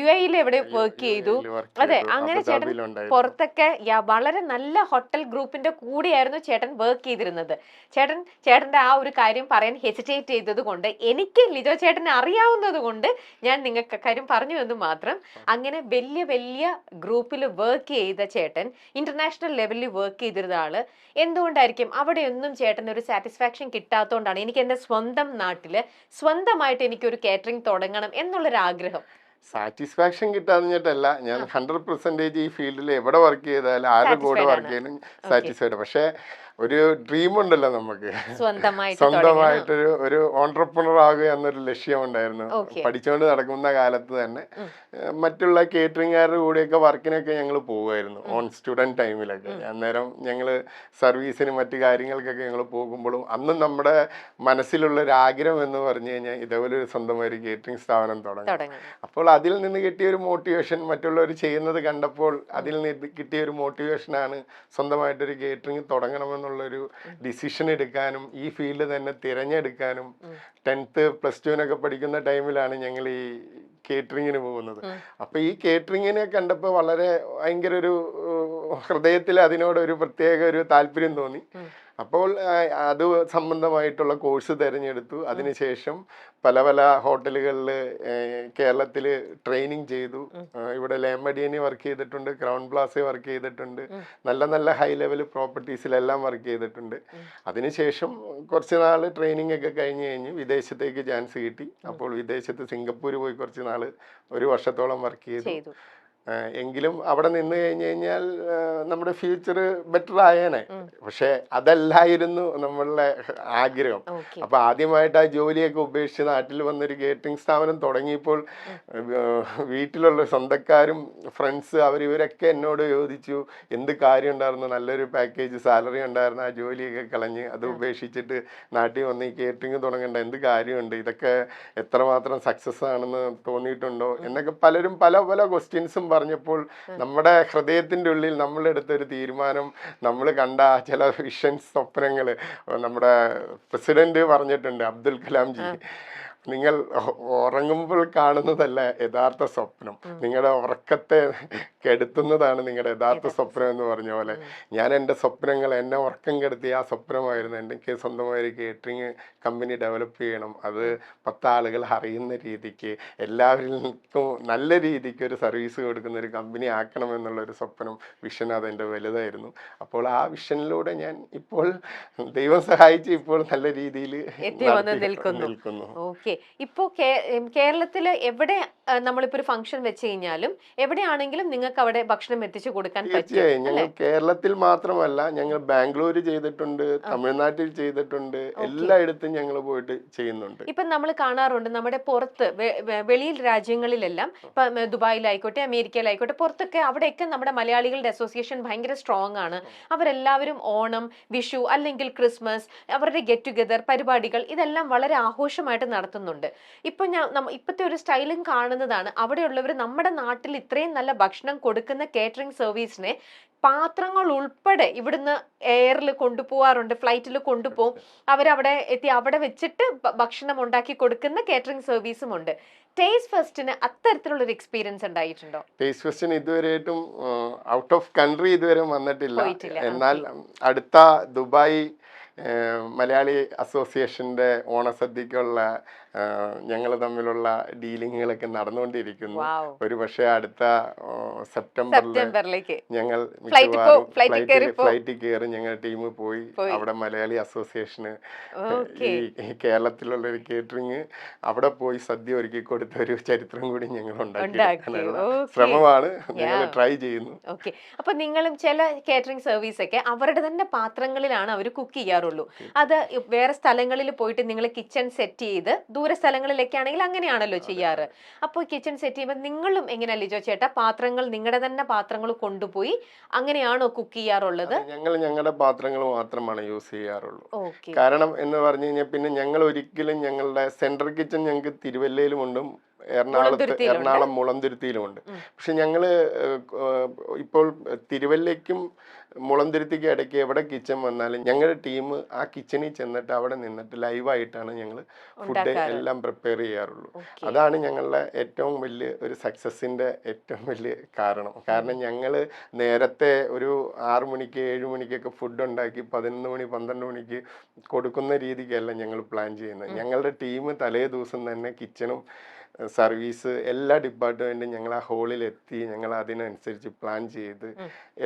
UAE എവിടെ വർക്ക് ചെയ്തു. അതെ, അങ്ങനെ ചേട്ടൻ പുറത്തൊക്കെ വളരെ നല്ല ഹോട്ടൽ ഗ്രൂപ്പിന്റെ കൂടെയായിരുന്നു ചേട്ടൻ വർക്ക് ചെയ്തിരുന്നത്. ചേട്ടന്റെ ആ ഒരു കാര്യം പറയാൻ ഹെസിറ്റേറ്റ് ചെയ്തത് കൊണ്ട് എനിക്ക് ലിജോ ചേട്ടനെ അറിയാവുന്നത് കൊണ്ട് ഞാൻ നിങ്ങൾക്ക് കാര്യം പറഞ്ഞു എന്ന് മാത്രം. അങ്ങനെ വലിയ വലിയ ഗ്രൂപ്പിൽ വർക്ക് ചെയ്ത ചേട്ടൻ, ഇന്റർനാഷണൽ ലെവലിൽ വർക്ക് ചെയ്തിരുന്ന ആള്, എന്തുകൊണ്ടായിരിക്കും അവിടെയൊന്നും ചേട്ടന് ഒരു സാറ്റിസ്ഫാക്ഷൻ കിട്ടാത്തതുകൊണ്ടാണ് എനിക്ക് എന്റെ സ്വന്തം നാട്ടില് സ്വന്തമായിട്ട് എനിക്കൊരു കാറ്ററിംഗ് തുടങ്ങണം എന്നുള്ളൊരു ആഗ്രഹം? സാറ്റിസ്ഫാക്ഷൻ കിട്ടാഞ്ഞിട്ടല്ല, ഞാൻ 100% ഈ ഫീൽഡിൽ എവിടെ വർക്ക് ചെയ്താലും ആരുടെ കൂടെ വർക്ക് ചെയ്യാനും സാറ്റിസ്ഫൈഡ്. പക്ഷേ ഒരു ഡ്രീം ഉണ്ടല്ലോ നമുക്ക്, സ്വന്തമായിട്ടൊരു ഒരു ഓൺട്രപ്രണർ ആകുക എന്നൊരു ലക്ഷ്യം ഉണ്ടായിരുന്നു. പഠിച്ചുകൊണ്ട് നടക്കുന്ന കാലത്ത് തന്നെ മറ്റുള്ള കേറ്ററിംഗുകാരുടെ കൂടെയൊക്കെ വർക്കിനൊക്കെ ഞങ്ങൾ പോകുമായിരുന്നു, ഓൺ സ്റ്റുഡൻറ് ടൈമിലൊക്കെ. അന്നേരം ഞങ്ങൾ സർവീസിന് മറ്റു കാര്യങ്ങൾക്കൊക്കെ ഞങ്ങൾ പോകുമ്പോഴും അന്നും നമ്മുടെ മനസ്സിലുള്ള ഒരു ആഗ്രഹം എന്ന് പറഞ്ഞു കഴിഞ്ഞാൽ ഇതേപോലെ ഒരു സ്വന്തമായി ഒരു കേറ്ററിംഗ് സ്ഥാപനം തുടങ്ങും. അപ്പോൾ അതിൽ നിന്ന് കിട്ടിയ ഒരു മോട്ടിവേഷൻ, മറ്റുള്ളവർ ചെയ്യുന്നത് കണ്ടപ്പോൾ അതിൽ നിന്ന് കിട്ടിയ ഒരു മോട്ടിവേഷനാണ് സ്വന്തമായിട്ടൊരു കേറ്ററിംഗ് തുടങ്ങണമെന്നുള്ളൊരു ഡിസിഷൻ എടുക്കാനും ഈ ഫീൽഡ് തന്നെ തിരഞ്ഞെടുക്കാനും. 10th പ്ലസ് 2 പഠിക്കുന്ന ടൈമിലാണ് ഞങ്ങൾ ഈ കേറ്ററിങ്ങിന് പോകുന്നത്. അപ്പൊ ഈ കേറ്ററിങ്ങിനെ കണ്ടപ്പോൾ വളരെ ഭയങ്കര ഒരു ഹൃദയത്തിൽ അതിനോട് ഒരു പ്രത്യേക ഒരു താല്പര്യം തോന്നി. അപ്പോൾ അത് സംബന്ധമായിട്ടുള്ള കോഴ്സ് തിരഞ്ഞെടുത്തു. അതിനുശേഷം പല പല ഹോട്ടലുകളിൽ കേരളത്തിൽ ട്രെയിനിങ് ചെയ്തു. ഇവിടെ ലേമഡിയനി വർക്ക് ചെയ്തിട്ടുണ്ട്, ക്രൗൺ പ്ലാസ വർക്ക് ചെയ്തിട്ടുണ്ട്, നല്ല നല്ല ഹൈ ലെവൽ പ്രോപ്പർട്ടീസിലെല്ലാം വർക്ക് ചെയ്തിട്ടുണ്ട്. അതിനുശേഷം കുറച്ച് നാൾ ട്രെയിനിങ് ഒക്കെ കഴിഞ്ഞ് വിദേശത്തേക്ക് ചാൻസ് കിട്ടി. അപ്പോൾ വിദേശത്ത് സിംഗപ്പൂർ പോയി കുറച്ച് നാൾ 1 വർഷത്തോളം വർക്ക് ചെയ്തു. എങ്കിലും അവിടെ നിന്ന് കഴിഞ്ഞ് കഴിഞ്ഞാൽ നമ്മുടെ ഫ്യൂച്ചർ ബെറ്റർ ആയേനെ. പക്ഷെ അതല്ലായിരുന്നു നമ്മളുടെ ആഗ്രഹം. അപ്പൊ ആദ്യമായിട്ട് ആ ജോലിയൊക്കെ ഉപേക്ഷിച്ച് നാട്ടിൽ വന്നൊരു കേറ്ററിംഗ് സ്ഥാപനം തുടങ്ങിയപ്പോൾ വീട്ടിലുള്ള സ്വന്തക്കാരും ഫ്രണ്ട്സ് ഇവരൊക്കെ എന്നോട് ചോദിച്ചു എന്ത് കാര്യം ഉണ്ടായിരുന്നു, നല്ലൊരു പാക്കേജ് സാലറി ഉണ്ടായിരുന്നു, ആ ജോലിയൊക്കെ കളഞ്ഞ് അത് ഉപേക്ഷിച്ചിട്ട് നാട്ടിൽ വന്ന് ഈ കേറ്ററിംഗ് തുടങ്ങേണ്ട എന്ത് കാര്യമുണ്ട്, ഇതൊക്കെ എത്രമാത്രം സക്സസ് ആണെന്ന് തോന്നിയിട്ടുണ്ടോ എന്നൊക്കെ പലരും പല പല ക്വസ്റ്റ്യൻസും പറഞ്ഞപ്പോൾ നമ്മുടെ ഹൃദയത്തിന്റെ ഉള്ളിൽ നമ്മളെടുത്തൊരു തീരുമാനം, നമ്മൾ കണ്ട ചില വിഷൻസ്, സ്വപ്നങ്ങള്, നമ്മുടെ പ്രസിഡന്റ് പറഞ്ഞിട്ടുണ്ട് അബ്ദുൽ കലാം ജി, നിങ്ങൾ ഉറങ്ങുമ്പോൾ കാണുന്നതല്ല യഥാർത്ഥ സ്വപ്നം, നിങ്ങളുടെ ഉറക്കത്തെ കെടുത്തുന്നതാണ് നിങ്ങളുടെ യഥാർത്ഥ സ്വപ്നം എന്ന് പറഞ്ഞ പോലെ ഞാൻ എൻ്റെ സ്വപ്നങ്ങൾ, എന്നെ ഉറക്കം കെടുത്തി ആ സ്വപ്നമായിരുന്നു എനിക്ക് സ്വന്തമായ ഒരു കേറ്ററിംഗ് കമ്പനി ഡെവലപ്പ് ചെയ്യണം. അത് 10 ആളുകൾ അറിയുന്ന രീതിക്ക് എല്ലാവർക്കും നല്ല രീതിക്ക് ഒരു സർവീസ് കൊടുക്കുന്ന ഒരു കമ്പനി ആക്കണം എന്നുള്ളൊരു സ്വപ്നം, വിഷൻ അതെൻ്റെ വലുതായിരുന്നു. അപ്പോൾ ആ വിഷനിലൂടെ ഞാൻ ഇപ്പോൾ ദൈവം സഹായിച്ച് ഇപ്പോൾ നല്ല രീതിയിൽ നിൽക്കുന്നു. ഇപ്പോ കേരളത്തില് എവിടെ നമ്മളിപ്പോ ഒരു ഫംഗ്ഷൻ വെച്ച് കഴിഞ്ഞാലും എവിടെയാണെങ്കിലും നിങ്ങൾക്ക് അവിടെ ഭക്ഷണം എത്തിച്ചു കൊടുക്കാൻ തീർച്ചയായും. ഞങ്ങൾ കേരളത്തിൽ മാത്രമല്ല, ഞങ്ങൾ ബാംഗ്ലൂർ ചെയ്തിട്ടുണ്ട്, തമിഴ്നാട്ടിൽ ചെയ്തിട്ടുണ്ട്, എല്ലായിടത്തും ഞങ്ങൾ പോയിട്ട് ചെയ്യുന്നുണ്ട്. ഇപ്പൊ നമ്മൾ കാണാറുണ്ട് നമ്മുടെ പുറത്ത് വെളിയിൽ രാജ്യങ്ങളിലെല്ലാം, ഇപ്പൊ ദുബായിലായിക്കോട്ടെ അമേരിക്കയിലായിക്കോട്ടെ, പുറത്തൊക്കെ അവിടെയൊക്കെ നമ്മുടെ മലയാളികളുടെ അസോസിയേഷൻ ഭയങ്കര സ്ട്രോങ് ആണ്. അവരെല്ലാവരും ഓണം, വിഷു അല്ലെങ്കിൽ ക്രിസ്മസ്, അവരുടെ ഗെറ്റ് ടുഗദർ പരിപാടികൾ ഇതെല്ലാം വളരെ ആഘോഷമായിട്ട് നടത്തുന്നുണ്ട്. ഇപ്പൊ ഇപ്പത്തെ ഒരു സ്റ്റൈലും കാണുന്നതാണ്, അവിടെയുള്ളവർ നമ്മുടെ നാട്ടിൽ ഇത്രയും നല്ല ഭക്ഷണം കൊടുക്കുന്ന കേറ്ററിംഗ് സർവീസിനെ പാത്രങ്ങൾ ഉൾപ്പെടെ ഇവിടുന്ന് എയറിൽ കൊണ്ടുപോകാറുണ്ട്, ഫ്ലൈറ്റിൽ കൊണ്ടുപോകും, അവരവിടെ എത്തി അവിടെ വെച്ചിട്ട് ഭക്ഷണം ഉണ്ടാക്കി കൊടുക്കുന്ന കേറ്ററിംഗ് സർവീസും ഉണ്ട്. ടേസ്റ്റ് ഫെസ്റ്റിന് അത്തരത്തിലുള്ള ഒരു എക്സ്പീരിയൻസ് ഉണ്ടായിട്ടുണ്ടോ? ടേസ്റ്റ് ഫെസ്റ്റിന് ഇതുവരെയായിട്ടും ഔട്ട് ഓഫ് കൺട്രി ഇതുവരെ വന്നിട്ടില്ല. എന്നാൽ അടുത്ത ദുബായ് മലയാളി അസോസിയേഷന്റെ ഓണസദ്യക്കുള്ള ഞങ്ങൾ തമ്മിലുള്ള ഡീലിങ്ങുകളൊക്കെ നടന്നുകൊണ്ടിരിക്കുന്നു. ഒരു പക്ഷേ അടുത്ത സെപ്റ്റംബറിലേക്ക് ഞങ്ങൾ ഫ്ലൈറ്റിൽ കയറി ഞങ്ങൾ ടീം പോയി അവിടെ മലയാളി അസോസിയേഷന് ഈ കേരളത്തിലുള്ള ഒരു കേറ്ററിംഗ് അവിടെ പോയി സദ്യ ഒരുക്കി കൊടുത്ത ഒരു ചരിത്രം കൂടി ഞങ്ങൾ ഉണ്ടാക്കിയെടുക്കാനുള്ള ശ്രമമാണ് ഞങ്ങൾ ട്രൈ ചെയ്യുന്നു. അപ്പൊ നിങ്ങളും ചില കേറ്ററിംഗ് സർവീസ് ഒക്കെ അവരുടെ തന്നെ പാത്രങ്ങളിലാണ് അവർ കുക്ക് ചെയ്യാറുള്ളൂ. അത് വേറെ സ്ഥലങ്ങളിൽ പോയിട്ട് നിങ്ങൾ കിച്ചൺ സെറ്റ് ചെയ്ത്, ദൂര സ്ഥലങ്ങളിലൊക്കെ ആണെങ്കിൽ അങ്ങനെയാണല്ലോ ചെയ്യാറ്. അപ്പോൾ കിച്ചൺ സെറ്റ് ചെയ്യുമ്പോൾ നിങ്ങളും എങ്ങനെയാ ലിജോ ചേട്ടാ പാത്രങ്ങൾ നിങ്ങളുടെ തന്നെ പാത്രങ്ങൾ കൊണ്ടുപോയി അങ്ങനെയാണോ കുക്ക് ചെയ്യാറുള്ളത്? ഞങ്ങൾ ഞങ്ങളുടെ പാത്രങ്ങൾ മാത്രമാണ് യൂസ് ചെയ്യാറുള്ളൂ. കാരണം എന്ന് പറഞ്ഞു കഴിഞ്ഞാൽ പിന്നെ ഞങ്ങൾ ഒരിക്കലും ഞങ്ങളുടെ സെൻട്രൽ കിച്ചൺ ഞങ്ങൾക്ക് തിരുവല്ലയിലുമുണ്ട്, എറണാകുളം മുളന്തുരുത്തിയിലുമുണ്ട്. പക്ഷെ ഞങ്ങള് ഇപ്പോൾ തിരുവല്ലയ്ക്കും മുളന്തുരുത്തിക്ക് ഇടയ്ക്ക് എവിടെ കിച്ചൺ വന്നാലും ഞങ്ങളുടെ ടീം ആ കിച്ചണിൽ ചെന്നിട്ട് അവിടെ നിന്നിട്ട് ലൈവായിട്ടാണ് ഞങ്ങൾ ഫുഡ് എല്ലാം പ്രിപ്പയർ ചെയ്യാറുള്ളൂ. അതാണ് ഞങ്ങളുടെ ഏറ്റവും വലിയ ഒരു സക്സസിന്റെ ഏറ്റവും വലിയ കാരണം ഞങ്ങൾ നേരത്തെ ഒരു 6 മണിക്ക് 7 മണിക്കൊക്കെ ഫുഡ് ഉണ്ടാക്കി 11 മണി 12 മണിക്ക് കൊടുക്കുന്ന രീതിക്കല്ല ഞങ്ങൾ പ്ലാൻ ചെയ്യുന്നത്. ഞങ്ങളുടെ ടീം തലേ ദിവസം തന്നെ കിച്ചണും സർവീസ് എല്ലാ ഡിപ്പാർട്ട്മെൻറ്റും ഞങ്ങൾ ആ ഹോളിലെത്തി ഞങ്ങൾ അതിനനുസരിച്ച് പ്ലാൻ ചെയ്ത്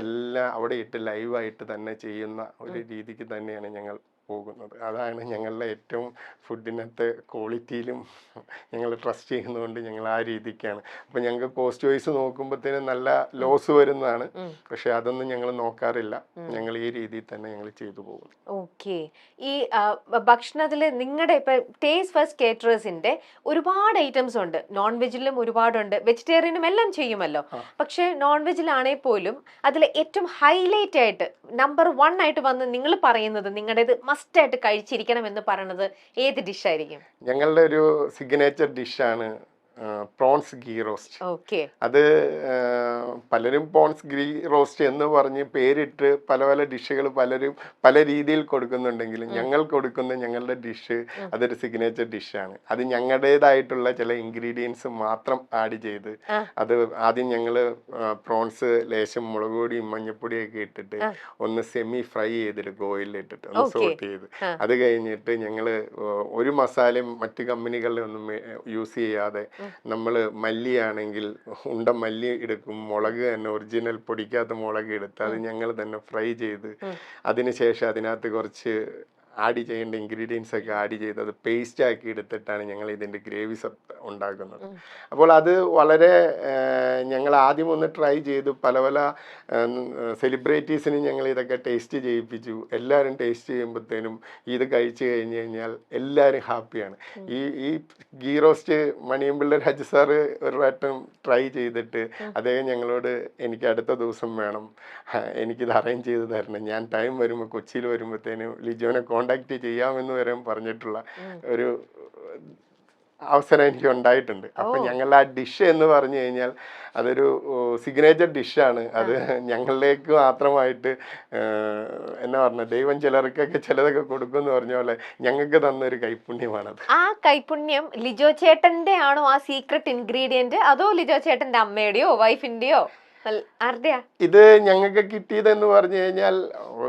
എല്ലാം അവിടെ ഇട്ട് ലൈവായിട്ട് തന്നെ ചെയ്യുന്ന ഒരു രീതിക്ക് തന്നെയാണ് ഞങ്ങൾ പോകുന്നത്. അതാണ് ഞങ്ങളുടെ ഏറ്റവും ഫുഡിനകത്തെ ക്വാളിറ്റിയിലും ഞങ്ങൾ ട്രസ്റ്റ് ചെയ്യുന്നതുകൊണ്ട് ഞങ്ങൾ ആ രീതിക്കാണ്. അപ്പം ഞങ്ങൾക്ക് കോസ്റ്റ് വൈസ് നോക്കുമ്പോഴത്തേനും നല്ല ലോസ് വരുന്നതാണ്, പക്ഷെ അതൊന്നും ഞങ്ങൾ നോക്കാറില്ല. ഞങ്ങൾ ഈ രീതിയിൽ തന്നെ ഞങ്ങൾ ചെയ്തു പോകുന്നു. ഓക്കെ. ഈ ഭക്ഷണത്തിൽ നിങ്ങളുടെ ഇപ്പൊ ടേസ്റ്റ് ഫസ്റ്റ് കേറ്ററേഴ്സിന്റെ ഒരുപാട് ഐറ്റംസ് ഉണ്ട്. നോൺ വെജിലും ഒരുപാടുണ്ട്, വെജിറ്റേറിയനും എല്ലാം ചെയ്യുമല്ലോ. പക്ഷെ നോൺ വെജിലാണെങ്കിൽ പോലും അതിൽ ഏറ്റവും ഹൈലൈറ്റ് ആയിട്ട് നമ്പർ 1 ആയിട്ട് വന്ന് നിങ്ങൾ പറയുന്നത് നിങ്ങളുടേത് മസ്റ്റ് ആയിട്ട് കഴിച്ചിരിക്കണം എന്ന് പറയുന്നത് ഏത് ഡിഷ് ആയിരിക്കും? ഞങ്ങളുടെ ഒരു സിഗ്നേച്ചർ ഡിഷാണ് പ്രോൺസ് ഗീ റോസ്റ്റ്. ഓക്കെ. അത് പലരും പ്രോൺസ് ഗീ റോസ്റ്റ് എന്ന് പറഞ്ഞ് പേരിട്ട് പല പല ഡിഷുകൾ പലരും പല രീതിയിൽ കൊടുക്കുന്നുണ്ടെങ്കിലും ഞങ്ങൾ കൊടുക്കുന്ന ഞങ്ങളുടെ ഡിഷ് അതൊരു സിഗ്നേച്ചർ ഡിഷാണ്. അത് ഞങ്ങളുടേതായിട്ടുള്ള ചില ഇൻഗ്രീഡിയൻസ് മാത്രം ആഡ് ചെയ്ത് അത് ആദ്യം ഞങ്ങൾ പ്രോൺസ് ലേശം മുളക് പൊടിയും മഞ്ഞപ്പൊടിയൊക്കെ ഇട്ടിട്ട് ഒന്ന് സെമി ഫ്രൈ ചെയ്തെടുക്കും, ഓയിലിട്ടിട്ട് ഒന്ന് സോട്ട് ചെയ്ത്. അത് കഴിഞ്ഞിട്ട് ഞങ്ങൾ ഒരു മസാലയും മറ്റു കമ്പനികളിൽ ഒന്നും യൂസ് ചെയ്യാതെ നമ്മൾ മല്ലിയാണെങ്കിൽ ഉണ്ട മല്ലി എടുക്കും, മുളക് തന്നെ ഒറിജിനൽ പൊടിക്കാത്ത മുളക് എടുത്ത് അത് ഞങ്ങൾ തന്നെ ഫ്രൈ ചെയ്ത് അതിനുശേഷം അതിനകത്ത് കുറച്ച് ആഡ് ചെയ്യേണ്ട ഇൻഗ്രീഡിയൻസ് ഒക്കെ ആഡ് ചെയ്ത് അത് പേസ്റ്റ് ആക്കി എടുത്തിട്ടാണ് ഞങ്ങൾ ഇതിൻ്റെ ഗ്രേവി ഉണ്ടാക്കുന്നത്. അപ്പോൾ അത് വളരെ ഞങ്ങൾ ആദ്യം ഒന്ന് ട്രൈ ചെയ്തു. പല പല സെലിബ്രിറ്റീസിന് ഞങ്ങൾ ഇതൊക്കെ ടേസ്റ്റ് ചെയ്യിപ്പിച്ചു. എല്ലാവരും ടേസ്റ്റ് ചെയ്യുമ്പോഴത്തേനും ഇത് കഴിച്ചു കഴിഞ്ഞ് കഴിഞ്ഞാൽ എല്ലാവരും ഹാപ്പിയാണ്. ഈ ഗീ റോസ്റ്റ് മണിയമ്പിള്ള രാജു സാറ് ഒരു വട്ടം ട്രൈ ചെയ്തിട്ട് അദ്ദേഹം ഞങ്ങളോട് എനിക്ക് അടുത്ത ദിവസം വേണം, എനിക്കിത് അറേഞ്ച് ചെയ്ത് തരണം, ഞാൻ ടൈം വരുമ്പോൾ കൊച്ചിയിൽ വരുമ്പോഴത്തേനും ലിജോനെ കോണ്ടാക്ട് ചെയ്യാമെന്ന് വരെ പറഞ്ഞിട്ടുള്ള ഒരു അവസരം എനിക്ക് ഉണ്ടായിട്ടുണ്ട്. അപ്പൊ ഞങ്ങളുടെ ആ ഡിഷ് എന്ന് പറഞ്ഞു കഴിഞ്ഞാൽ അതൊരു സിഗ്നേച്ചർ ഡിഷാണ്. അത് ഞങ്ങളിലേക്ക് മാത്രമായിട്ട് എന്നാ പറഞ്ഞ ദൈവം ചിലർക്കൊക്കെ ചിലതൊക്കെ കൊടുക്കും എന്ന് പറഞ്ഞ പോലെ ഞങ്ങൾക്ക് തന്നൊരു കൈപുണ്യമാണത്. ആ കൈപുണ്യം ലിജോ ചേട്ടന്റെ ആണോ ആ സീക്രട്ട് ഇൻഗ്രീഡിയന്റ്, അതോ ലിജോ ചേട്ടന്റെ അമ്മയുടെയോ വൈഫിന്റെയോ ആരുടെയാ? ഇത് ഞങ്ങൾക്ക് കിട്ടിയതെന്ന് പറഞ്ഞു കഴിഞ്ഞാൽ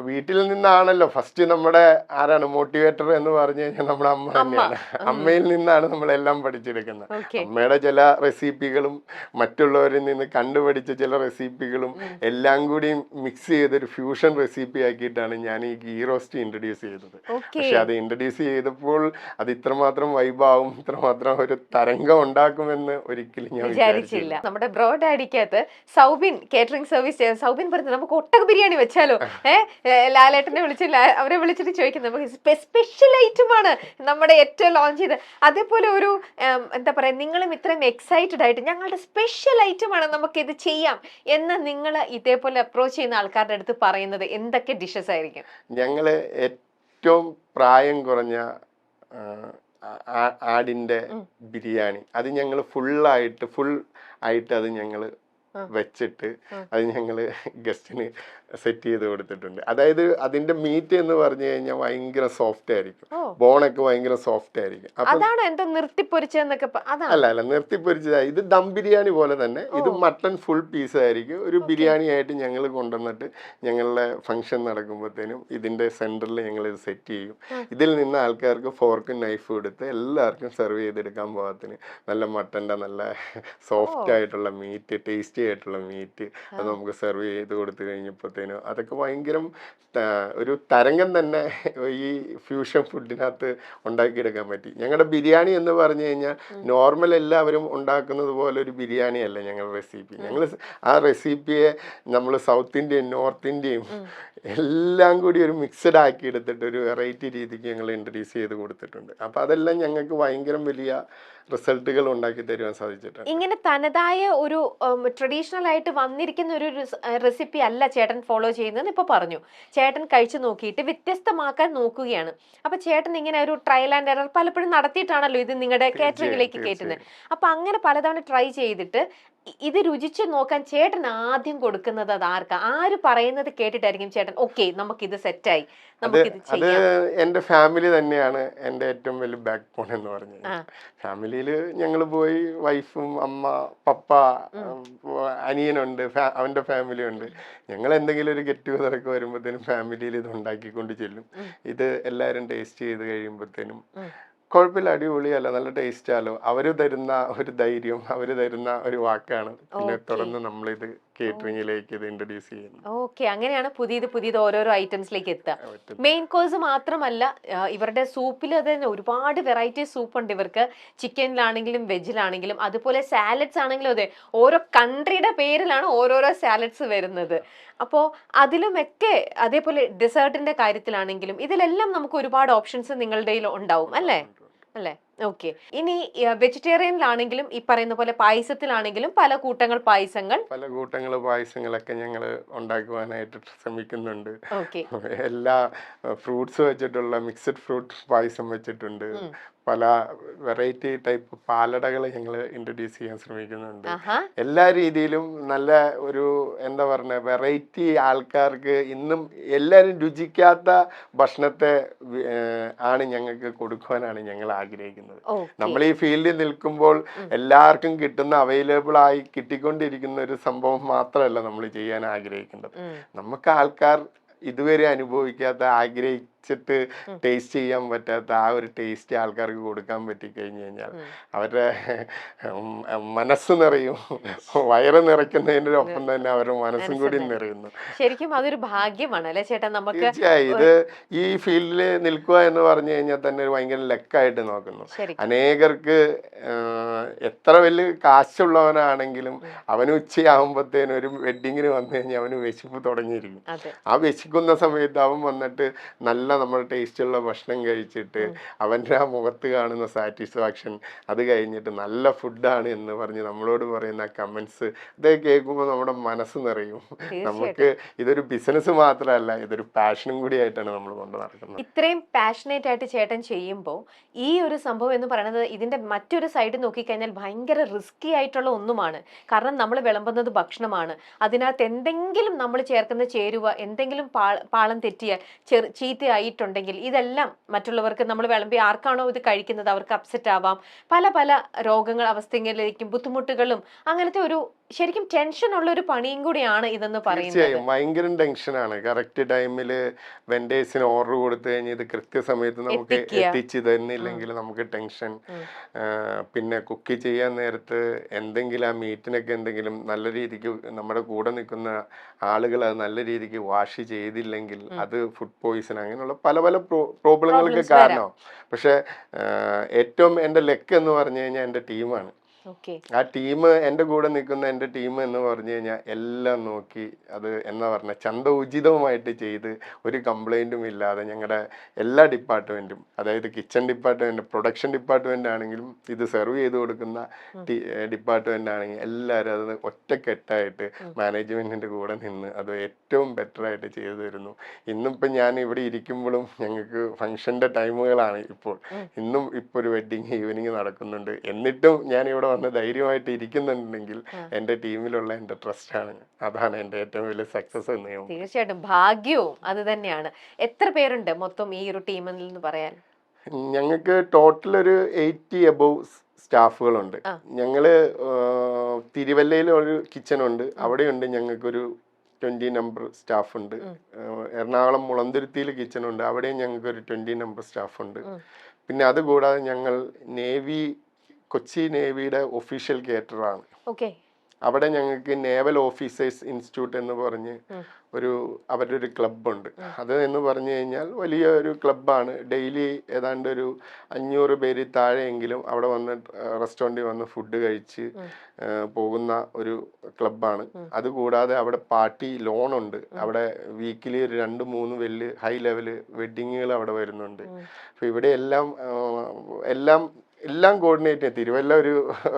വീട്ടിൽ നിന്നാണല്ലോ ഫസ്റ്റ്. നമ്മുടെ ആരാണ് മോട്ടിവേറ്റർ എന്ന് പറഞ്ഞു കഴിഞ്ഞാൽ നമ്മുടെ അമ്മ തന്നെയാണ്. അമ്മയിൽ നിന്നാണ് നമ്മളെല്ലാം പഠിച്ചെടുക്കുന്നത്. അമ്മയുടെ ചില റെസിപ്പികളും മറ്റുള്ളവരിൽ നിന്ന് കണ്ടുപഠിച്ച ചില റെസിപ്പികളും എല്ലാം കൂടി മിക്സ് ചെയ്തൊരു ഫ്യൂഷൻ റെസിപ്പി ആക്കിയിട്ടാണ് ഞാൻ ഈ ഗീ റോസ്റ്റ് ഇൻട്രൊഡ്യൂസ് ചെയ്തത്. പക്ഷെ അത് ഇൻട്രൊഡ്യൂസ് ചെയ്തപ്പോൾ അത് ഇത്രമാത്രം വൈബാവും, ഇത്രമാത്രം ഒരു തരംഗം ഉണ്ടാക്കുമെന്ന് ഒരിക്കലും ഞാൻ വിചാരിച്ചില്ല. നമ്മുടെ ബ്രോ ഡാഡിക്കകത്ത് സൗബിൻ കേറ്ററിംഗ് സർവീസ് സൗബിൻ പറഞ്ഞു നമുക്ക് ഒട്ടക ബിരിയാണി വെച്ചാലോ. ലാലേട്ടനെ അവരെ വിളിച്ചിട്ട് ചോദിക്കുന്നത് നമുക്ക് സ്പെഷ്യൽ ഐറ്റം ആണ് നമ്മുടെ ഏറ്റവും ലോഞ്ച് ചെയ്ത്. അതേപോലെ ഒരു എന്താ പറയാ, നിങ്ങളും ഇത്രയും എക്സൈറ്റഡ് ആയിട്ട് ഞങ്ങളുടെ സ്പെഷ്യൽ ഐറ്റം ആണ് നമുക്ക് ഇത് ചെയ്യാം എന്ന് നിങ്ങൾ ഇതേപോലെ അപ്രോച്ച് ചെയ്യുന്ന ആൾക്കാരുടെ അടുത്ത് പറയുന്നത് എന്തൊക്കെ ഡിഷസ് ആയിരിക്കും? ഞങ്ങള് ഏറ്റവും പ്രായം കുറഞ്ഞ ആടിന്റെ ബിരിയാണി അത് ഞങ്ങൾ ഫുൾ ആയിട്ട് അത് ഞങ്ങൾ വെച്ചിട്ട് അത് ഞങ്ങള് ഗസ്റ്റിന് സെറ്റ് ചെയ്ത് കൊടുത്തിട്ടുണ്ട്. അതായത് അതിന്റെ മീറ്റ് എന്ന് പറഞ്ഞു കഴിഞ്ഞാൽ ഭയങ്കര സോഫ്റ്റ് ആയിരിക്കും, ബോണൊക്കെ ഭയങ്കര സോഫ്റ്റ് ആയിരിക്കും. അല്ല നിർത്തിപ്പൊരിച്ചതാ. ഇത് ദം ബിരിയാണി പോലെ തന്നെ ഇത് മട്ടൺ ഫുൾ പീസ് ആയിരിക്കും. ഒരു ബിരിയാണി ആയിട്ട് ഞങ്ങൾ കൊണ്ടുവന്നിട്ട് ഞങ്ങളുടെ ഫംഗ്ഷൻ നടക്കുമ്പോഴത്തേനും ഇതിന്റെ സെന്ററിൽ ഞങ്ങൾ ഇത് സെറ്റ് ചെയ്യും. ഇതിൽ നിന്ന് ആൾക്കാർക്ക് ഫോർക്കും നൈഫും എടുത്ത് എല്ലാവർക്കും സെർവ് ചെയ്തെടുക്കാൻ പാകത്തിന് നല്ല മട്ടന്റെ നല്ല സോഫ്റ്റ് ആയിട്ടുള്ള മീറ്റ്, ടേസ്റ്റി ആയിട്ടുള്ള മീറ്റ് അത് നമുക്ക് സെർവ് ചെയ്ത് കൊടുത്തു കഴിഞ്ഞപ്പോഴത്തേനും അതൊക്കെ ഭയങ്കര ഒരു തരംഗം തന്നെ ഈ ഫ്യൂഷൻ ഫുഡിനകത്ത് ഉണ്ടാക്കിയെടുക്കാൻ പറ്റി. ഞങ്ങളുടെ ബിരിയാണി എന്ന് പറഞ്ഞു കഴിഞ്ഞാൽ നോർമൽ എല്ലാവരും ഉണ്ടാക്കുന്നത് പോലെ ഒരു ബിരിയാണി അല്ല ഞങ്ങളുടെ റെസിപ്പി. ഞങ്ങൾ ആ റെസിപ്പിയെ നമ്മൾ സൗത്ത് ഇന്ത്യയും നോർത്ത് ഇന്ത്യയും എല്ലാം കൂടി ഒരു മിക്സഡ് ആക്കി എടുത്തിട്ട് ഒരു വെറൈറ്റി രീതിക്ക് ഞങ്ങൾ ഇൻട്രൊഡ്യൂസ് ചെയ്ത് കൊടുത്തിട്ടുണ്ട്. അപ്പം അതെല്ലാം ഞങ്ങൾക്ക് ഭയങ്കര വലിയ റിസൾട്ടുകൾ ഉണ്ടാക്കി തരുവാൻ സാധിച്ചിട്ടുണ്ട്. ഇങ്ങനെ തനതായ ഒരു ട്രഡീഷണൽ ആയിട്ട് വന്നിരിക്കുന്ന ഒരു റെസിപ്പി അല്ല ചേട്ടൻ ഫോളോ ചെയ്യുന്നതെന്ന് ഇപ്പൊ പറഞ്ഞു. ചേട്ടൻ കഴിച്ചു നോക്കിയിട്ട് വ്യത്യസ്തമാക്കാൻ നോക്കുകയാണ്. അപ്പൊ ചേട്ടൻ ഇങ്ങനെ ഒരു ട്രയൽ ആൻഡ് എറർ പലപ്പോഴും നടത്തിയിട്ടാണല്ലോ ഇത് നിങ്ങളുടെ കാറ്ററിംഗിലേക്ക് കയറ്റുന്നത്. അപ്പൊ അങ്ങനെ പലതവണ ട്രൈ ചെയ്തിട്ട് ഇത് രുചിച്ച് നോക്കാൻ ചേട്ടൻ ആദ്യം കൊടുക്കുന്നത് അത് ആർക്കാ? ആര് പറയുന്നത് കേട്ടിട്ടായിരിക്കും ചേട്ടൻ ഓക്കെ നമുക്കിത് സെറ്റായി നമുക്കിത് ചെയ്യാം? അത് എന്റെ ഫാമിലി തന്നെയാണ് എന്റെ ഏറ്റവും വലിയ ബാക്ക് ബോൺ എന്ന് പറഞ്ഞത്. ഫാമിലിയിൽ ഞങ്ങൾ പോയി വൈഫും അമ്മ പപ്പ അനിയനുണ്ട്, അവന്റെ ഫാമിലി ഉണ്ട്. ഞങ്ങൾ എന്തെങ്കിലും ഒരു ഗെറ്റ് ടുഗദറൊക്കെ വരുമ്പോഴത്തേനും ഫാമിലിയിൽ ഇത് ഉണ്ടാക്കിക്കൊണ്ട് ചെല്ലും. ഇത് എല്ലാവരും ടേസ്റ്റ് ചെയ്ത് കഴിയുമ്പോഴത്തേനും കുഴപ്പമില്ല, അടിപൊളിയല്ല, നല്ല ടേസ്റ്റാലോ. അവര് തരുന്ന ഒരു ധൈര്യം, അവര് തരുന്ന ഒരു വാക്കാണ് പിന്നെ തുടർന്ന് നമ്മളിത് കേറ്ററിംഗിലേക്ക് ഇത് ഇൻട്രൊഡ്യൂസ് ചെയ്യുന്നു. ഓക്കെ, അങ്ങനെയാണ് പുതിയത് ഓരോരോ ഐറ്റംസിലേക്ക് എത്തുക. മെയിൻ കോഴ്സ് മാത്രമല്ല, ഇവരുടെ സൂപ്പിൽ തന്നെ ഒരുപാട് വെറൈറ്റി സൂപ്പ് ഉണ്ട് ഇവർക്ക്. ചിക്കനിലാണെങ്കിലും വെജിലാണെങ്കിലും, അതുപോലെ സാലഡ്സ് ആണെങ്കിലും അതെ, ഓരോ കൺട്രിയുടെ പേരിലാണ് ഓരോരോ സാലഡ്സ് വരുന്നത്. അപ്പോൾ അതിലുമൊക്കെ അതേപോലെ ഡെസേർട്ടിന്റെ കാര്യത്തിലാണെങ്കിലും ഇതിലെല്ലാം നമുക്ക് ഒരുപാട് ഓപ്ഷൻസ് നിങ്ങളുടെ ഉണ്ടാവും അല്ലേ? ഓക്കെ. ഇനി വെജിറ്റേറിയനിലാണെങ്കിലും ഈ പറയുന്ന പോലെ പായസത്തിലാണെങ്കിലും പല കൂട്ടങ്ങൾ പായസങ്ങളൊക്കെ ഞങ്ങൾ ഉണ്ടാക്കുവാനായിട്ട് ശ്രമിക്കുന്നുണ്ട്. ഓക്കെ. എല്ലാ ഫ്രൂട്ട്സ് വെച്ചിട്ടുള്ള മിക്സഡ് ഫ്രൂട്ട് പായസം വെച്ചിട്ടുണ്ട്. പല വെറൈറ്റി ടൈപ്പ് പാലടകൾ ഞങ്ങൾ ഇൻട്രൊഡ്യൂസ് ചെയ്യാൻ ശ്രമിക്കുന്നുണ്ട്. എല്ലാ രീതിയിലും നല്ല ഒരു എന്താ പറയുക വെറൈറ്റി ആൾക്കാർക്ക് ഇന്നും എല്ലാവരും രുചിക്കാത്ത ഭക്ഷണത്തെ ആണ് ഞങ്ങൾക്ക് കൊടുക്കുവാനാണ് ഞങ്ങൾ ആഗ്രഹിക്കുന്നത്. നമ്മൾ ഈ ഫീൽഡിൽ നിൽക്കുമ്പോൾ എല്ലാവർക്കും കിട്ടുന്ന അവൈലബിൾ ആയി കിട്ടിക്കൊണ്ടിരിക്കുന്ന ഒരു സംഭവം മാത്രമല്ല നമ്മൾ ചെയ്യാൻ ആഗ്രഹിക്കുന്നത്. നമുക്ക് ആൾക്കാർ ഇതുവരെ അനുഭവിക്കാത്ത, ആഗ്രഹിച്ചിട്ട് ടേസ്റ്റ് ചെയ്യാൻ പറ്റാത്ത ആ ഒരു ടേസ്റ്റ് ആൾക്കാർക്ക് കൊടുക്കാൻ പറ്റിക്കഴിഞ്ഞു കഴിഞ്ഞാൽ അവരുടെ മനസ്സ് നിറയും. വയറ് നിറയ്ക്കുന്നതിന്റെ ഒപ്പം തന്നെ അവരുടെ മനസ്സും കൂടി നിറയുന്നു. ശരിക്കും അതൊരു ഭാഗ്യമാണ് അല്ലെ ചേട്ടാ? നമുക്ക് തീർച്ചയായും ഇത് ഈ ഫീൽഡിൽ നിൽക്കുക എന്ന് പറഞ്ഞു കഴിഞ്ഞാൽ തന്നെ ഒരു ഭയങ്കര ലക്കായിട്ട് നോക്കുന്നു. അനേകർക്ക് എത്ര വലിയ കാശുള്ളവനാണെങ്കിലും അവന് ഉച്ചയാകുമ്പോഴത്തേനും ഒരു വെഡിങ്ങിന് വന്നു കഴിഞ്ഞാൽ അവന് വിശപ്പ് തുടങ്ങിയിരിക്കും. ആ വിശക്കുന്ന സമയത്ത് അവൻ വന്നിട്ട് നല്ല നമ്മൾ ടേസ്റ്റുള്ള ഭക്ഷണം കഴിച്ചിട്ട് അവൻ്റെ ആ മുഖത്ത് കാണുന്ന സാറ്റിസ്ഫാക്ഷൻ, അത് കഴിഞ്ഞിട്ട് നല്ല ഫുഡാണ് എന്ന് പറഞ്ഞ് നമ്മളോട് പറയുന്ന കമന്റ്സ് ഇതൊക്കെ കേൾക്കുമ്പോൾ നമ്മുടെ മനസ്സ് നിറയും. നമുക്ക് ഇതൊരു ബിസിനസ് മാത്രമല്ല, ഇതൊരു പാഷനും കൂടി ആയിട്ടാണ് നമ്മൾ കൊണ്ട് നടക്കുന്നത്. ഇത്രയും പാഷനേറ്റ് ആയിട്ട് ചേട്ടൻ ചെയ്യുമ്പോൾ ഈ ഒരു സംഭവം എന്ന് പറയുന്നത് ഇതിന്റെ മറ്റൊരു സൈഡ് നോക്കിക്കഴിഞ്ഞാൽ ഭയങ്കര റിസ്കി ആയിട്ടുള്ള ഒന്നുമാണ്. കാരണം നമ്മൾ വിളമ്പുന്നത് ഭക്ഷണമാണ്. അതിനകത്ത് എന്തെങ്കിലും നമ്മൾ ചേർക്കുന്ന ചേരുവ എന്തെങ്കിലും പാളം തെറ്റിയാൽ ചീത്തയായിട്ടുണ്ടെങ്കിൽ ഇതെല്ലാം മറ്റുള്ളവർക്ക് നമ്മൾ വിളമ്പി ആർക്കാണോ ഇത് കഴിക്കുന്നത് അവർക്ക് അപ്സെറ്റ് ആവാം. പല പല രോഗങ്ങൾ അവസ്ഥയിലേക്കും ബുദ്ധിമുട്ടുകളും അങ്ങനത്തെ ഒരു ശരിക്കും ടെൻഷൻ ഉള്ള ഒരു പണിയും കൂടിയാണ് ഇതെന്ന് പറയുന്നത്. ഭയങ്കര ടെൻഷനാണ്. കറക്റ്റ് ടൈമിൽ വെൻഡേഴ്സിന് ഓർഡർ കൊടുത്തു കഴിഞ്ഞാൽ ഇത് കൃത്യസമയത്ത് നമുക്ക് എത്തിച്ചു തരുന്നില്ലെങ്കിൽ നമുക്ക് ടെൻഷൻ. പിന്നെ കുക്ക് ചെയ്യാൻ നേരത്ത് എന്തെങ്കിലും ആ മീറ്റിനൊക്കെ എന്തെങ്കിലും നല്ല രീതിക്ക് നമ്മുടെ കൂടെ നിൽക്കുന്ന ആളുകൾ അത് നല്ല രീതിക്ക് വാഷ് ചെയ്തില്ലെങ്കിൽ അത് ഫുഡ് പോയിസൺ, അങ്ങനെയുള്ള പല പല പ്രോബ്ലങ്ങൾക്ക് കാരണമാവും. പക്ഷെ ഏറ്റവും എൻ്റെ ലക്ക് എന്ന് പറഞ്ഞു കഴിഞ്ഞാൽ എൻ്റെ ടീമാണ്. ആ ടീം, എൻ്റെ കൂടെ നിൽക്കുന്ന എൻ്റെ ടീം എന്ന് പറഞ്ഞു കഴിഞ്ഞാൽ എല്ലാം നോക്കി അത് എന്നാ പറഞ്ഞ ചന്തോചിതവുമായിട്ട് ചെയ്ത് ഒരു കംപ്ലൈൻറ്റും ഇല്ലാതെ ഞങ്ങളുടെ എല്ലാ ഡിപ്പാർട്ട്മെൻറ്റും, അതായത് കിച്ചൺ ഡിപ്പാർട്ട്മെൻറ്റ്, പ്രൊഡക്ഷൻ ഡിപ്പാർട്ട്മെൻ്റ് ആണെങ്കിലും ഇത് സെർവ് ചെയ്ത് കൊടുക്കുന്ന ഡിപ്പാർട്ട്മെൻ്റ് ആണെങ്കിലും എല്ലാവരും അത് ഒറ്റക്കെട്ടായിട്ട് മാനേജ്മെൻറ്റിൻ്റെ കൂടെ നിന്ന് അത് ഏറ്റവും ബെറ്ററായിട്ട് ചെയ്തു തരുന്നു. ഇന്നിപ്പം ഞാൻ ഇവിടെ ഇരിക്കുമ്പോഴും ഞങ്ങൾക്ക് ഫംഗ്ഷൻ്റെ ടൈമുകളാണ് ഇപ്പോൾ. ഇന്നും ഇപ്പോൾ ഒരു വെഡ്ഡിങ് ഈവനിങ് നടക്കുന്നുണ്ട്. എന്നിട്ടും ഞാൻ ഇവിടെ വന്ന് ധൈര്യമായിട്ട് ഇരിക്കുന്നുണ്ടെങ്കിൽ എൻ്റെ ടീമിലുള്ള എൻ്റെ ട്രസ്റ്റാണ്. അതാണ് എൻ്റെ ഏറ്റവും വലിയ സക്സസ് എന്ന്. തീർച്ചയായിട്ടും ഭാഗ്യവും അത് തന്നെയാണ്. എത്ര പേരുണ്ട് മൊത്തം ഈ ഒരു ടീമിൽ നിന്ന് പറയാൻ? ഞങ്ങൾക്ക് ടോട്ടൽ ഒരു 80 above സ്റ്റാഫുകളുണ്ട്. ഞങ്ങള് തിരുവല്ലയിൽ ഒരു കിച്ചൺ ഉണ്ട്, അവിടെയുണ്ട് ഞങ്ങൾക്കൊരു 20 നമ്പർ സ്റ്റാഫ് ഉണ്ട്. എറണാകുളം മുളന്തുരുത്തിയിൽ കിച്ചൺ ഉണ്ട്, അവിടെയും ഞങ്ങൾക്കൊരു 20 നമ്പർ സ്റ്റാഫ് ഉണ്ട്. പിന്നെ അതുകൂടാതെ ഞങ്ങൾ കൊച്ചി നേവിയുടെ ഒഫീഷ്യൽ കേറ്ററാണ്. അവിടെ ഞങ്ങൾക്ക് നേവൽ ഓഫീസേഴ്സ് ഇൻസ്റ്റിറ്റ്യൂട്ട് എന്ന് പറഞ്ഞ് അവരുടെ ഒരു ക്ലബ്ബുണ്ട്. അത് എന്ന് പറഞ്ഞു കഴിഞ്ഞാൽ വലിയ ഒരു ക്ലബ്ബാണ്. ഡെയിലി ഏതാണ്ട് ഒരു 500 പേര് താഴെയെങ്കിലും അവിടെ വന്ന് റെസ്റ്റോറൻറ്റിൽ വന്ന് ഫുഡ് കഴിച്ച് പോകുന്ന ഒരു ക്ലബ്ബാണ്. അതുകൂടാതെ അവിടെ പാർട്ടി ലോണുണ്ട്. അവിടെ വീക്കിലി 2-3 വലിയ ഹൈ ലെവൽ വെഡ്ഡിങ്ങുകൾ അവിടെ വരുന്നുണ്ട്. അപ്പോൾ ഇവിടെ എല്ലാം കോർഡിനേറ്റ് ചെയ്യും. തിരുവല്ല ഒരു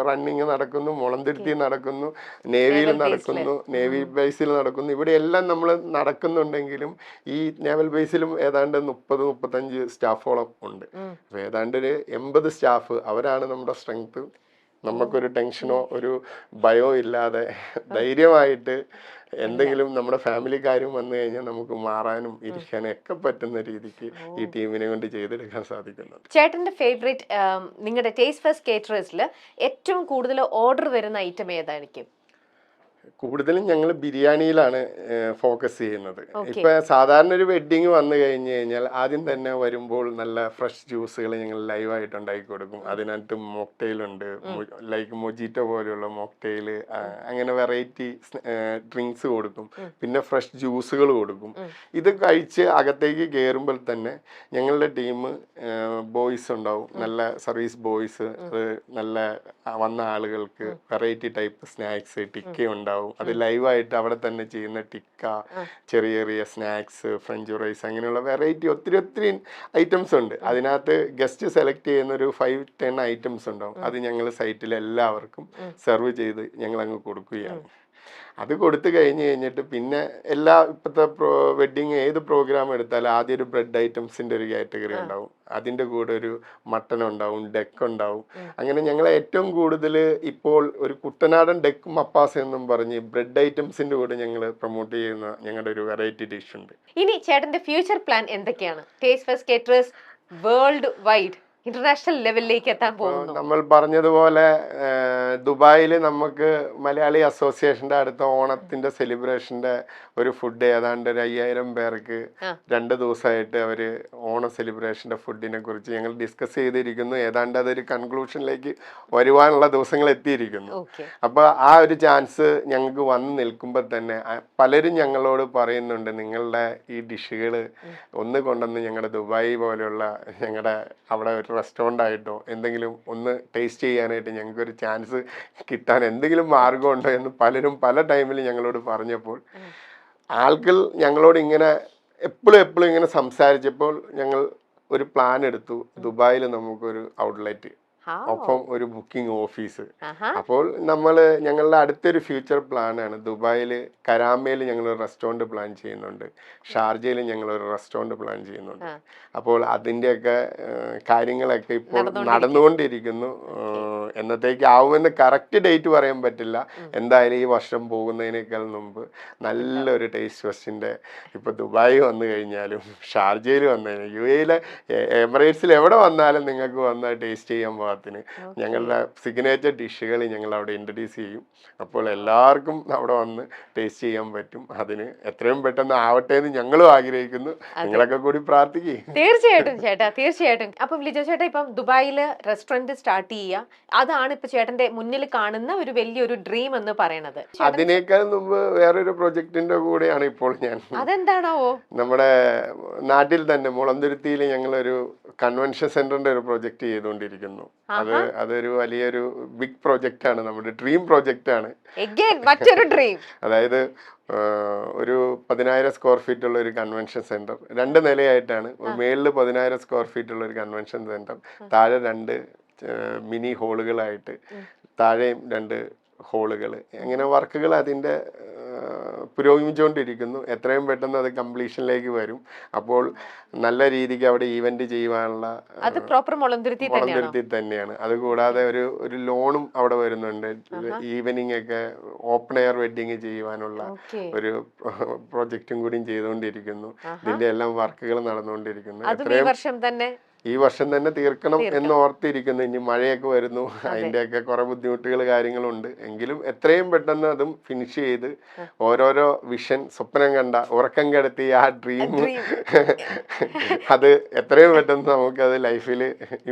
റണ്ണിങ് നടക്കുന്നു, മുളന്തുരുത്തി നടക്കുന്നു, നേവിയിൽ നടക്കുന്നു, നേവി ബേസിൽ നടക്കുന്നു. ഇവിടെ എല്ലാം നമ്മൾ നടക്കുന്നുണ്ടെങ്കിലും ഈ നേവൽ ബേസിലും ഏതാണ്ട് 30-35 സ്റ്റാഫോളം ഉണ്ട്. അപ്പോൾ ഏതാണ്ട് ഒരു 80 സ്റ്റാഫ്, അവരാണ് നമ്മുടെ സ്ട്രെങ്ത്. നമുക്കൊരു ടെൻഷനോ ഒരു ഭയമോ ഇല്ലാതെ ധൈര്യമായിട്ട് എന്തെങ്കിലും നമ്മുടെ ഫാമിലിക്കാരും വന്നു കഴിഞ്ഞാൽ നമുക്ക് മാറാനും ഇരിക്കാനും ഒക്കെ പറ്റുന്ന രീതിക്ക് ഈ ടീമിനെ കൊണ്ട് ചെയ്തെടുക്കാൻ സാധിക്കുന്നുണ്ട്. ചേട്ടന്റെ ഫേവറേറ്റ്, നിങ്ങളുടെ ടേസ്റ്റ് ഫസ്റ്റ് കേറ്ററേഴ്സിൽ ഏറ്റവും കൂടുതൽ ഓർഡർ വരുന്ന ഐറ്റം ഏതായിരിക്കും? കൂടുതലും ഞങ്ങൾ ബിരിയാണിയിലാണ് ഫോക്കസ് ചെയ്യുന്നത്. Okay. ഇപ്പൊ സാധാരണ ഒരു വെഡ്ഡിങ് വന്നു കഴിഞ്ഞു കഴിഞ്ഞാൽ ആദ്യം തന്നെ വരുമ്പോൾ നല്ല ഫ്രഷ് ജ്യൂസുകൾ ഞങ്ങൾ ലൈവായിട്ട് ഉണ്ടാക്കി കൊടുക്കും. അതിനകത്ത് മോക്ടെയിൽ ഉണ്ട്, ലൈക്ക് മൊജിറ്റോ പോലെയുള്ള മോക്ടെയിൽ, അങ്ങനെ വെറൈറ്റി ഡ്രിങ്ക്സ് കൊടുക്കും. പിന്നെ ഫ്രഷ് ജ്യൂസുകൾ കൊടുക്കും. ഇത് കഴിച്ച് അകത്തേക്ക് കയറുമ്പോൾ തന്നെ ഞങ്ങളുടെ ടീം ബോയ്സ് ഉണ്ടാവും, നല്ല സർവീസ് ബോയ്സ്, നല്ല വന്ന ആളുകൾക്ക് വെറൈറ്റി ടൈപ്പ് സ്നാക്സ്, ടിക്ക ഉണ്ടാവും. അത് ലൈവായിട്ട് അവിടെ തന്നെ ചെയ്യുന്ന ടിക്ക, ചെറിയ ചെറിയ സ്നാക്സ്, ഫ്രഞ്ച് ഫ്രൈസ്, അങ്ങനെയുള്ള വെറൈറ്റി ഒത്തിരി ഐറ്റംസ് ഉണ്ട്. അതിനകത്ത് ഗസ്റ്റ് സെലക്ട് ചെയ്യുന്ന ഒരു 5-10 ഐറ്റംസ് ഉണ്ടാവും. അത് ഞങ്ങൾ സൈറ്റിൽ എല്ലാവർക്കും സെർവ് ചെയ്ത് ഞങ്ങൾ അങ്ങ് കൊടുക്കുകയാണ്. അത് കൊടുത്തു കഴിഞ്ഞിട്ട് പിന്നെ ഇപ്പോഴത്തെ വെഡ്ഡിങ് ഏത് പ്രോഗ്രാം എടുത്താലും ആദ്യം ഒരു ബ്രെഡ് ഐറ്റംസിന്റെ ഒരു കാറ്റഗറി ഉണ്ടാവും. അതിന്റെ കൂടെ ഒരു മട്ടൺ ഉണ്ടാവും, ഡെക്ക് ഉണ്ടാവും. അങ്ങനെ ഞങ്ങൾ ഏറ്റവും കൂടുതൽ ഇപ്പോൾ ഒരു കുട്ടനാടൻ ഡെക്ക് മപ്പാസ് എന്നും പറഞ്ഞ് ബ്രെഡ് ഐറ്റംസിന്റെ കൂടെ ഞങ്ങൾ പ്രൊമോട്ട് ചെയ്യുന്ന ഞങ്ങളുടെ ഒരു വെറൈറ്റി ഡിഷ് ഉണ്ട്. ഇനി ചേട്ടന്റെ ഫ്യൂച്ചർ പ്ലാൻ എന്തൊക്കെയാണ്? Taste first caterers world wide international ലെവലിലേക്ക് എത്താൻ പോകുന്നു. നമ്മൾ പറഞ്ഞതുപോലെ ദുബായിൽ നമുക്ക് മലയാളി അസോസിയേഷന്റെ അടുത്ത ഓണത്തിന്റെ സെലിബ്രേഷന്റെ ഒരു ഫുഡ് ഏതാണ്ട് 5,000 പേർക്ക് 2 ദിവസമായിട്ട് അവര് ഓണ സെലിബ്രേഷന്റെ ഫുഡിനെ കുറിച്ച് ഞങ്ങൾ ഡിസ്കസ് ചെയ്തിരിക്കുന്നു. ഏതാണ്ട് അതൊരു കൺക്ലൂഷനിലേക്ക് വരുവാനുള്ള ദിവസങ്ങൾ എത്തിയിരിക്കുന്നു. അപ്പൊ ആ ഒരു ചാൻസ് ഞങ്ങൾക്ക് വന്ന് നിൽക്കുമ്പോൾ തന്നെ പലരും ഞങ്ങളോട് പറയുന്നുണ്ട്, നിങ്ങളുടെ ഈ ഡിഷുകൾ ഒന്ന് കൊണ്ടുവന്ന് ഞങ്ങളുടെ ദുബായ് പോലെയുള്ള ഞങ്ങളുടെ അവിടെ ഒരു റെസ്റ്റോറൻ്റ് ആയിട്ടോ എന്തെങ്കിലും ഒന്ന് ടേസ്റ്റ് ചെയ്യാനായിട്ട് ഞങ്ങൾക്കൊരു ചാൻസ് കിട്ടാൻ എന്തെങ്കിലും മാർഗമുണ്ടോ എന്ന് പലരും പല ടൈമിൽ ഞങ്ങളോട് പറഞ്ഞപ്പോൾ ആൾക്കാർ ഞങ്ങളോട് ഇങ്ങനെ എപ്പോഴും ഇങ്ങനെ സംസാരിച്ചപ്പോൾ ഞങ്ങൾ ഒരു പ്ലാൻ എടുത്തു. ദുബായിൽ നമുക്കൊരു ഔട്ട്ലെറ്റ്, ഒപ്പം ഒരു ബുക്കിംഗ് ഓഫീസ്. അപ്പോൾ ഞങ്ങളുടെ അടുത്തൊരു ഫ്യൂച്ചർ പ്ലാനാണ് ദുബായിൽ കരാമയിൽ ഞങ്ങളൊരു റെസ്റ്റോറൻറ്റ് പ്ലാൻ ചെയ്യുന്നുണ്ട്, ഷാർജയിൽ ഞങ്ങളൊരു റെസ്റ്റോറൻറ്റ് പ്ലാൻ ചെയ്യുന്നുണ്ട്. അപ്പോൾ അതിൻ്റെയൊക്കെ കാര്യങ്ങളൊക്കെ ഇപ്പോൾ നടന്നുകൊണ്ടിരിക്കുന്നു. എന്നത്തേക്ക് ആവുമെന്ന് കറക്റ്റ് ഡേറ്റ് പറയാൻ പറ്റില്ല. എന്തായാലും ഈ വർഷം പോകുന്നതിനേക്കാൾ മുമ്പ് നല്ലൊരു ടേസ്റ്റ് ഫെസ്റ്റിൻ്റെ ഇപ്പോൾ ദുബായ് വന്നു കഴിഞ്ഞാലും ഷാർജയിൽ വന്നു കഴിഞ്ഞാൽ UAE എമിറേറ്റ്സിൽ എവിടെ വന്നാലും നിങ്ങൾക്ക് വന്നാൽ ടേസ്റ്റ് ചെയ്യാൻ പാകത്തിന് ഞങ്ങളുടെ സിഗ്നേച്ചർ ഡിഷുകൾ ഞങ്ങൾ അവിടെ ഇൻട്രൊഡ്യൂസ് ചെയ്യും. അപ്പോൾ എല്ലാവർക്കും അവിടെ വന്ന് ടേസ്റ്റ് ചെയ്യാൻ പറ്റും. അതിന് എത്രയും പെട്ടെന്ന് ആവട്ടെ എന്ന് ഞങ്ങളും ആഗ്രഹിക്കുന്നു. നിങ്ങളൊക്കെ കൂടി പ്രാർത്ഥിക്കും. തീർച്ചയായിട്ടും ചേട്ടാ, തീർച്ചയായിട്ടും. അപ്പം ലിജോ ചേട്ടാ, ഇപ്പം ദുബായില് റെസ്റ്റോറന്റ് സ്റ്റാർട്ട് ചെയ്യുക, അതാണ് ഇപ്പൊ ചേട്ടന്റെ മുന്നിൽ കാണുന്ന ഒരു വലിയൊരു ഡ്രീം എന്ന് പറയുന്നത്. അതിനേക്കാൾ മുമ്പ് വേറൊരു പ്രൊജക്ടിന്റെ കൂടെയാണ് ഇപ്പോൾ ഞാൻ. അതെന്താണാവോ? നമ്മുടെ നാട്ടിൽ തന്നെ മുളന്തുരുത്തിയിൽ ഞങ്ങളൊരു കൺവെൻഷൻ സെന്ററിന്റെ ഒരു പ്രൊജക്ട് ചെയ്തുകൊണ്ടിരിക്കുന്നു. അതൊരു വലിയൊരു ബിഗ് പ്രൊജക്റ്റ് ആണ്, നമ്മുടെ ഡ്രീം പ്രൊജക്റ്റ് ആണ്. മറ്റൊരു ഡ്രീം. അതായത് ഒരു 10,000 സ്ക്വയർ ഫീറ്റ് ഉള്ള ഒരു കൺവെൻഷൻ സെന്റർ, 2 നിലയായിട്ടാണ്. മേളിൽ 10,000 സ്ക്വയർ ഫീറ്റ് ഉള്ള ഒരു കൺവെൻഷൻ സെന്റർ, താഴെ 2 മിനി ഹോളുകളായിട്ട്, താഴെയും 2 ഹോളുകൾ. അങ്ങനെ വർക്കുകൾ അതിൻ്റെ പുരോഗമിച്ചുകൊണ്ടിരിക്കുന്നു. എത്രയും പെട്ടെന്ന് അത് കംപ്ലീഷനിലേക്ക് വരും. അപ്പോൾ നല്ല രീതിക്ക് അവിടെ ഈവന്റ് ചെയ്യുവാനുള്ള മുളന്തുരുത്തി തന്നെയാണ്. അതുകൂടാതെ ഒരു ലോണും അവിടെ വരുന്നുണ്ട്. ഈവനിങ് ഒക്കെ ഓപ്പൺ എയർ വെഡിങ് ചെയ്യുവാനുള്ള ഒരു പ്രൊജക്റ്റും കൂടിയും ചെയ്തുകൊണ്ടിരിക്കുന്നു. ഇതിന്റെ എല്ലാം വർക്കുകൾ നടന്നുകൊണ്ടിരിക്കുന്നു. ഈ വർഷം തന്നെ തീർക്കണം എന്ന് ഓർത്തിരിക്കുന്നു. ഇനി മഴയൊക്കെ വരുന്നു, അതിൻ്റെയൊക്കെ കുറെ ബുദ്ധിമുട്ടുകൾ കാര്യങ്ങളുണ്ട്. എങ്കിലും എത്രയും പെട്ടെന്ന് അതും ഫിനിഷ് ചെയ്ത് ഓരോരോ വിഷൻ, സ്വപ്നം കണ്ട, ഉറക്കം കിടത്തി ആ ഡ്രീം അത് എത്രയും പെട്ടെന്ന് നമുക്ക് അത് ലൈഫിൽ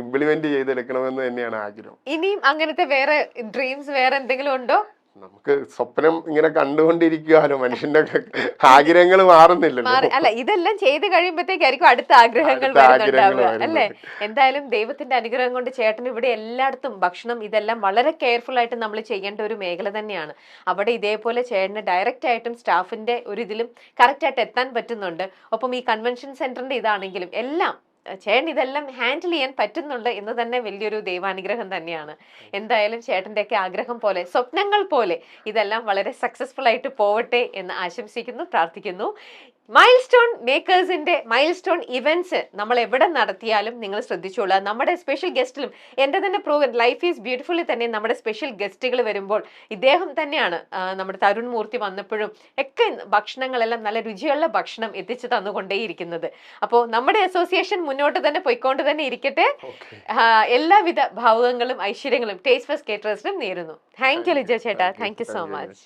ഇംപ്ലിമെന്റ് ചെയ്തെടുക്കണമെന്ന് തന്നെയാണ് ആഗ്രഹം. ഇനിയും അങ്ങനത്തെ വേറെ ഡ്രീംസ് വേറെ എന്തെങ്കിലും ഉണ്ടോ? നമുക്ക് സ്വപ്നം ഇങ്ങനെ കണ്ടുകൊണ്ടിരിക്കുവാനോ, മനുഷ്യന്റെ ആഗ്രഹങ്ങൾ മാറുന്നില്ലല്ലോ. അല്ല, ഇതെല്ലാം ചെയ്ത് കഴിയുമ്പോഴത്തേക്കായിരിക്കും അടുത്ത ആഗ്രഹങ്ങൾ വരുന്നുണ്ടാവുക അല്ലേ? എന്തായാലും ദൈവത്തിന്റെ അനുഗ്രഹം കൊണ്ട് ചേട്ടൻ ഇവിടെ എല്ലായിടത്തും ഭക്ഷണം ഇതെല്ലാം വളരെ കെയർഫുൾ ആയിട്ട് നമ്മൾ ചെയ്യേണ്ട ഒരു മേഖല തന്നെയാണ്. അവിടെ ഇതേപോലെ ചേട്ടന് ഡയറക്റ്റ് ആയിട്ടും സ്റ്റാഫിന്റെ ഒരു ഇതിലും കറക്റ്റ് ആയിട്ട് എത്താൻ പറ്റുന്നുണ്ട്. ഒപ്പം ഈ കൺവെൻഷൻ സെന്ററിന്റെ ഇതാണെങ്കിലും എല്ലാം ചേട്ടൻ ഇതെല്ലാം ഹാൻഡിൽ ചെയ്യാൻ പറ്റുന്നുണ്ട് എന്ന് തന്നെ വലിയൊരു ദൈവാനുഗ്രഹം തന്നെയാണ്. എന്തായാലും ചേട്ടന്റെ ഒക്കെ ആഗ്രഹം പോലെ, സ്വപ്നങ്ങൾ പോലെ ഇതെല്ലാം വളരെ സക്സസ്ഫുൾ ആയിട്ട് പോവട്ടെ എന്ന് ആശംസിക്കുന്നു, പ്രാർത്ഥിക്കുന്നു. മൈൽ സ്റ്റോൺ മേക്കേഴ്സിന്റെ മൈൽ സ്റ്റോൺ ഇവന്റ്സ് നമ്മൾ എവിടെ നടത്തിയാലും നിങ്ങൾ ശ്രദ്ധിച്ചോളൂ. നമ്മുടെ സ്പെഷ്യൽ ഗസ്റ്റിലും എന്റെ തന്നെ പ്രൂവൻ ലൈഫ് ഈസ് ബ്യൂട്ടിഫുള്ളി തന്നെ നമ്മുടെ സ്പെഷ്യൽ ഗസ്റ്റുകൾ വരുമ്പോൾ ഇദ്ദേഹം തന്നെയാണ് നമ്മുടെ തരുൺ മൂർത്തി വന്നപ്പോഴും ഒക്കെ ഭക്ഷണങ്ങളെല്ലാം നല്ല രുചിയുള്ള ഭക്ഷണം എത്തിച്ചു തന്നുകൊണ്ടേയിരിക്കുന്നത്. അപ്പോൾ നമ്മുടെ അസോസിയേഷൻ മുന്നോട്ട് തന്നെ പോയിക്കൊണ്ട് തന്നെ ഇരിക്കട്ടെ. എല്ലാവിധ ഭാവുകങ്ങളും ഐശ്വര്യങ്ങളും ടേസ്റ്റ് ഫസ്റ്റ് കേറ്ററേഴ്സിനും നേരുന്നു. താങ്ക് യു ലിജോ ചേട്ടാ, താങ്ക് യു സോ മച്ച്.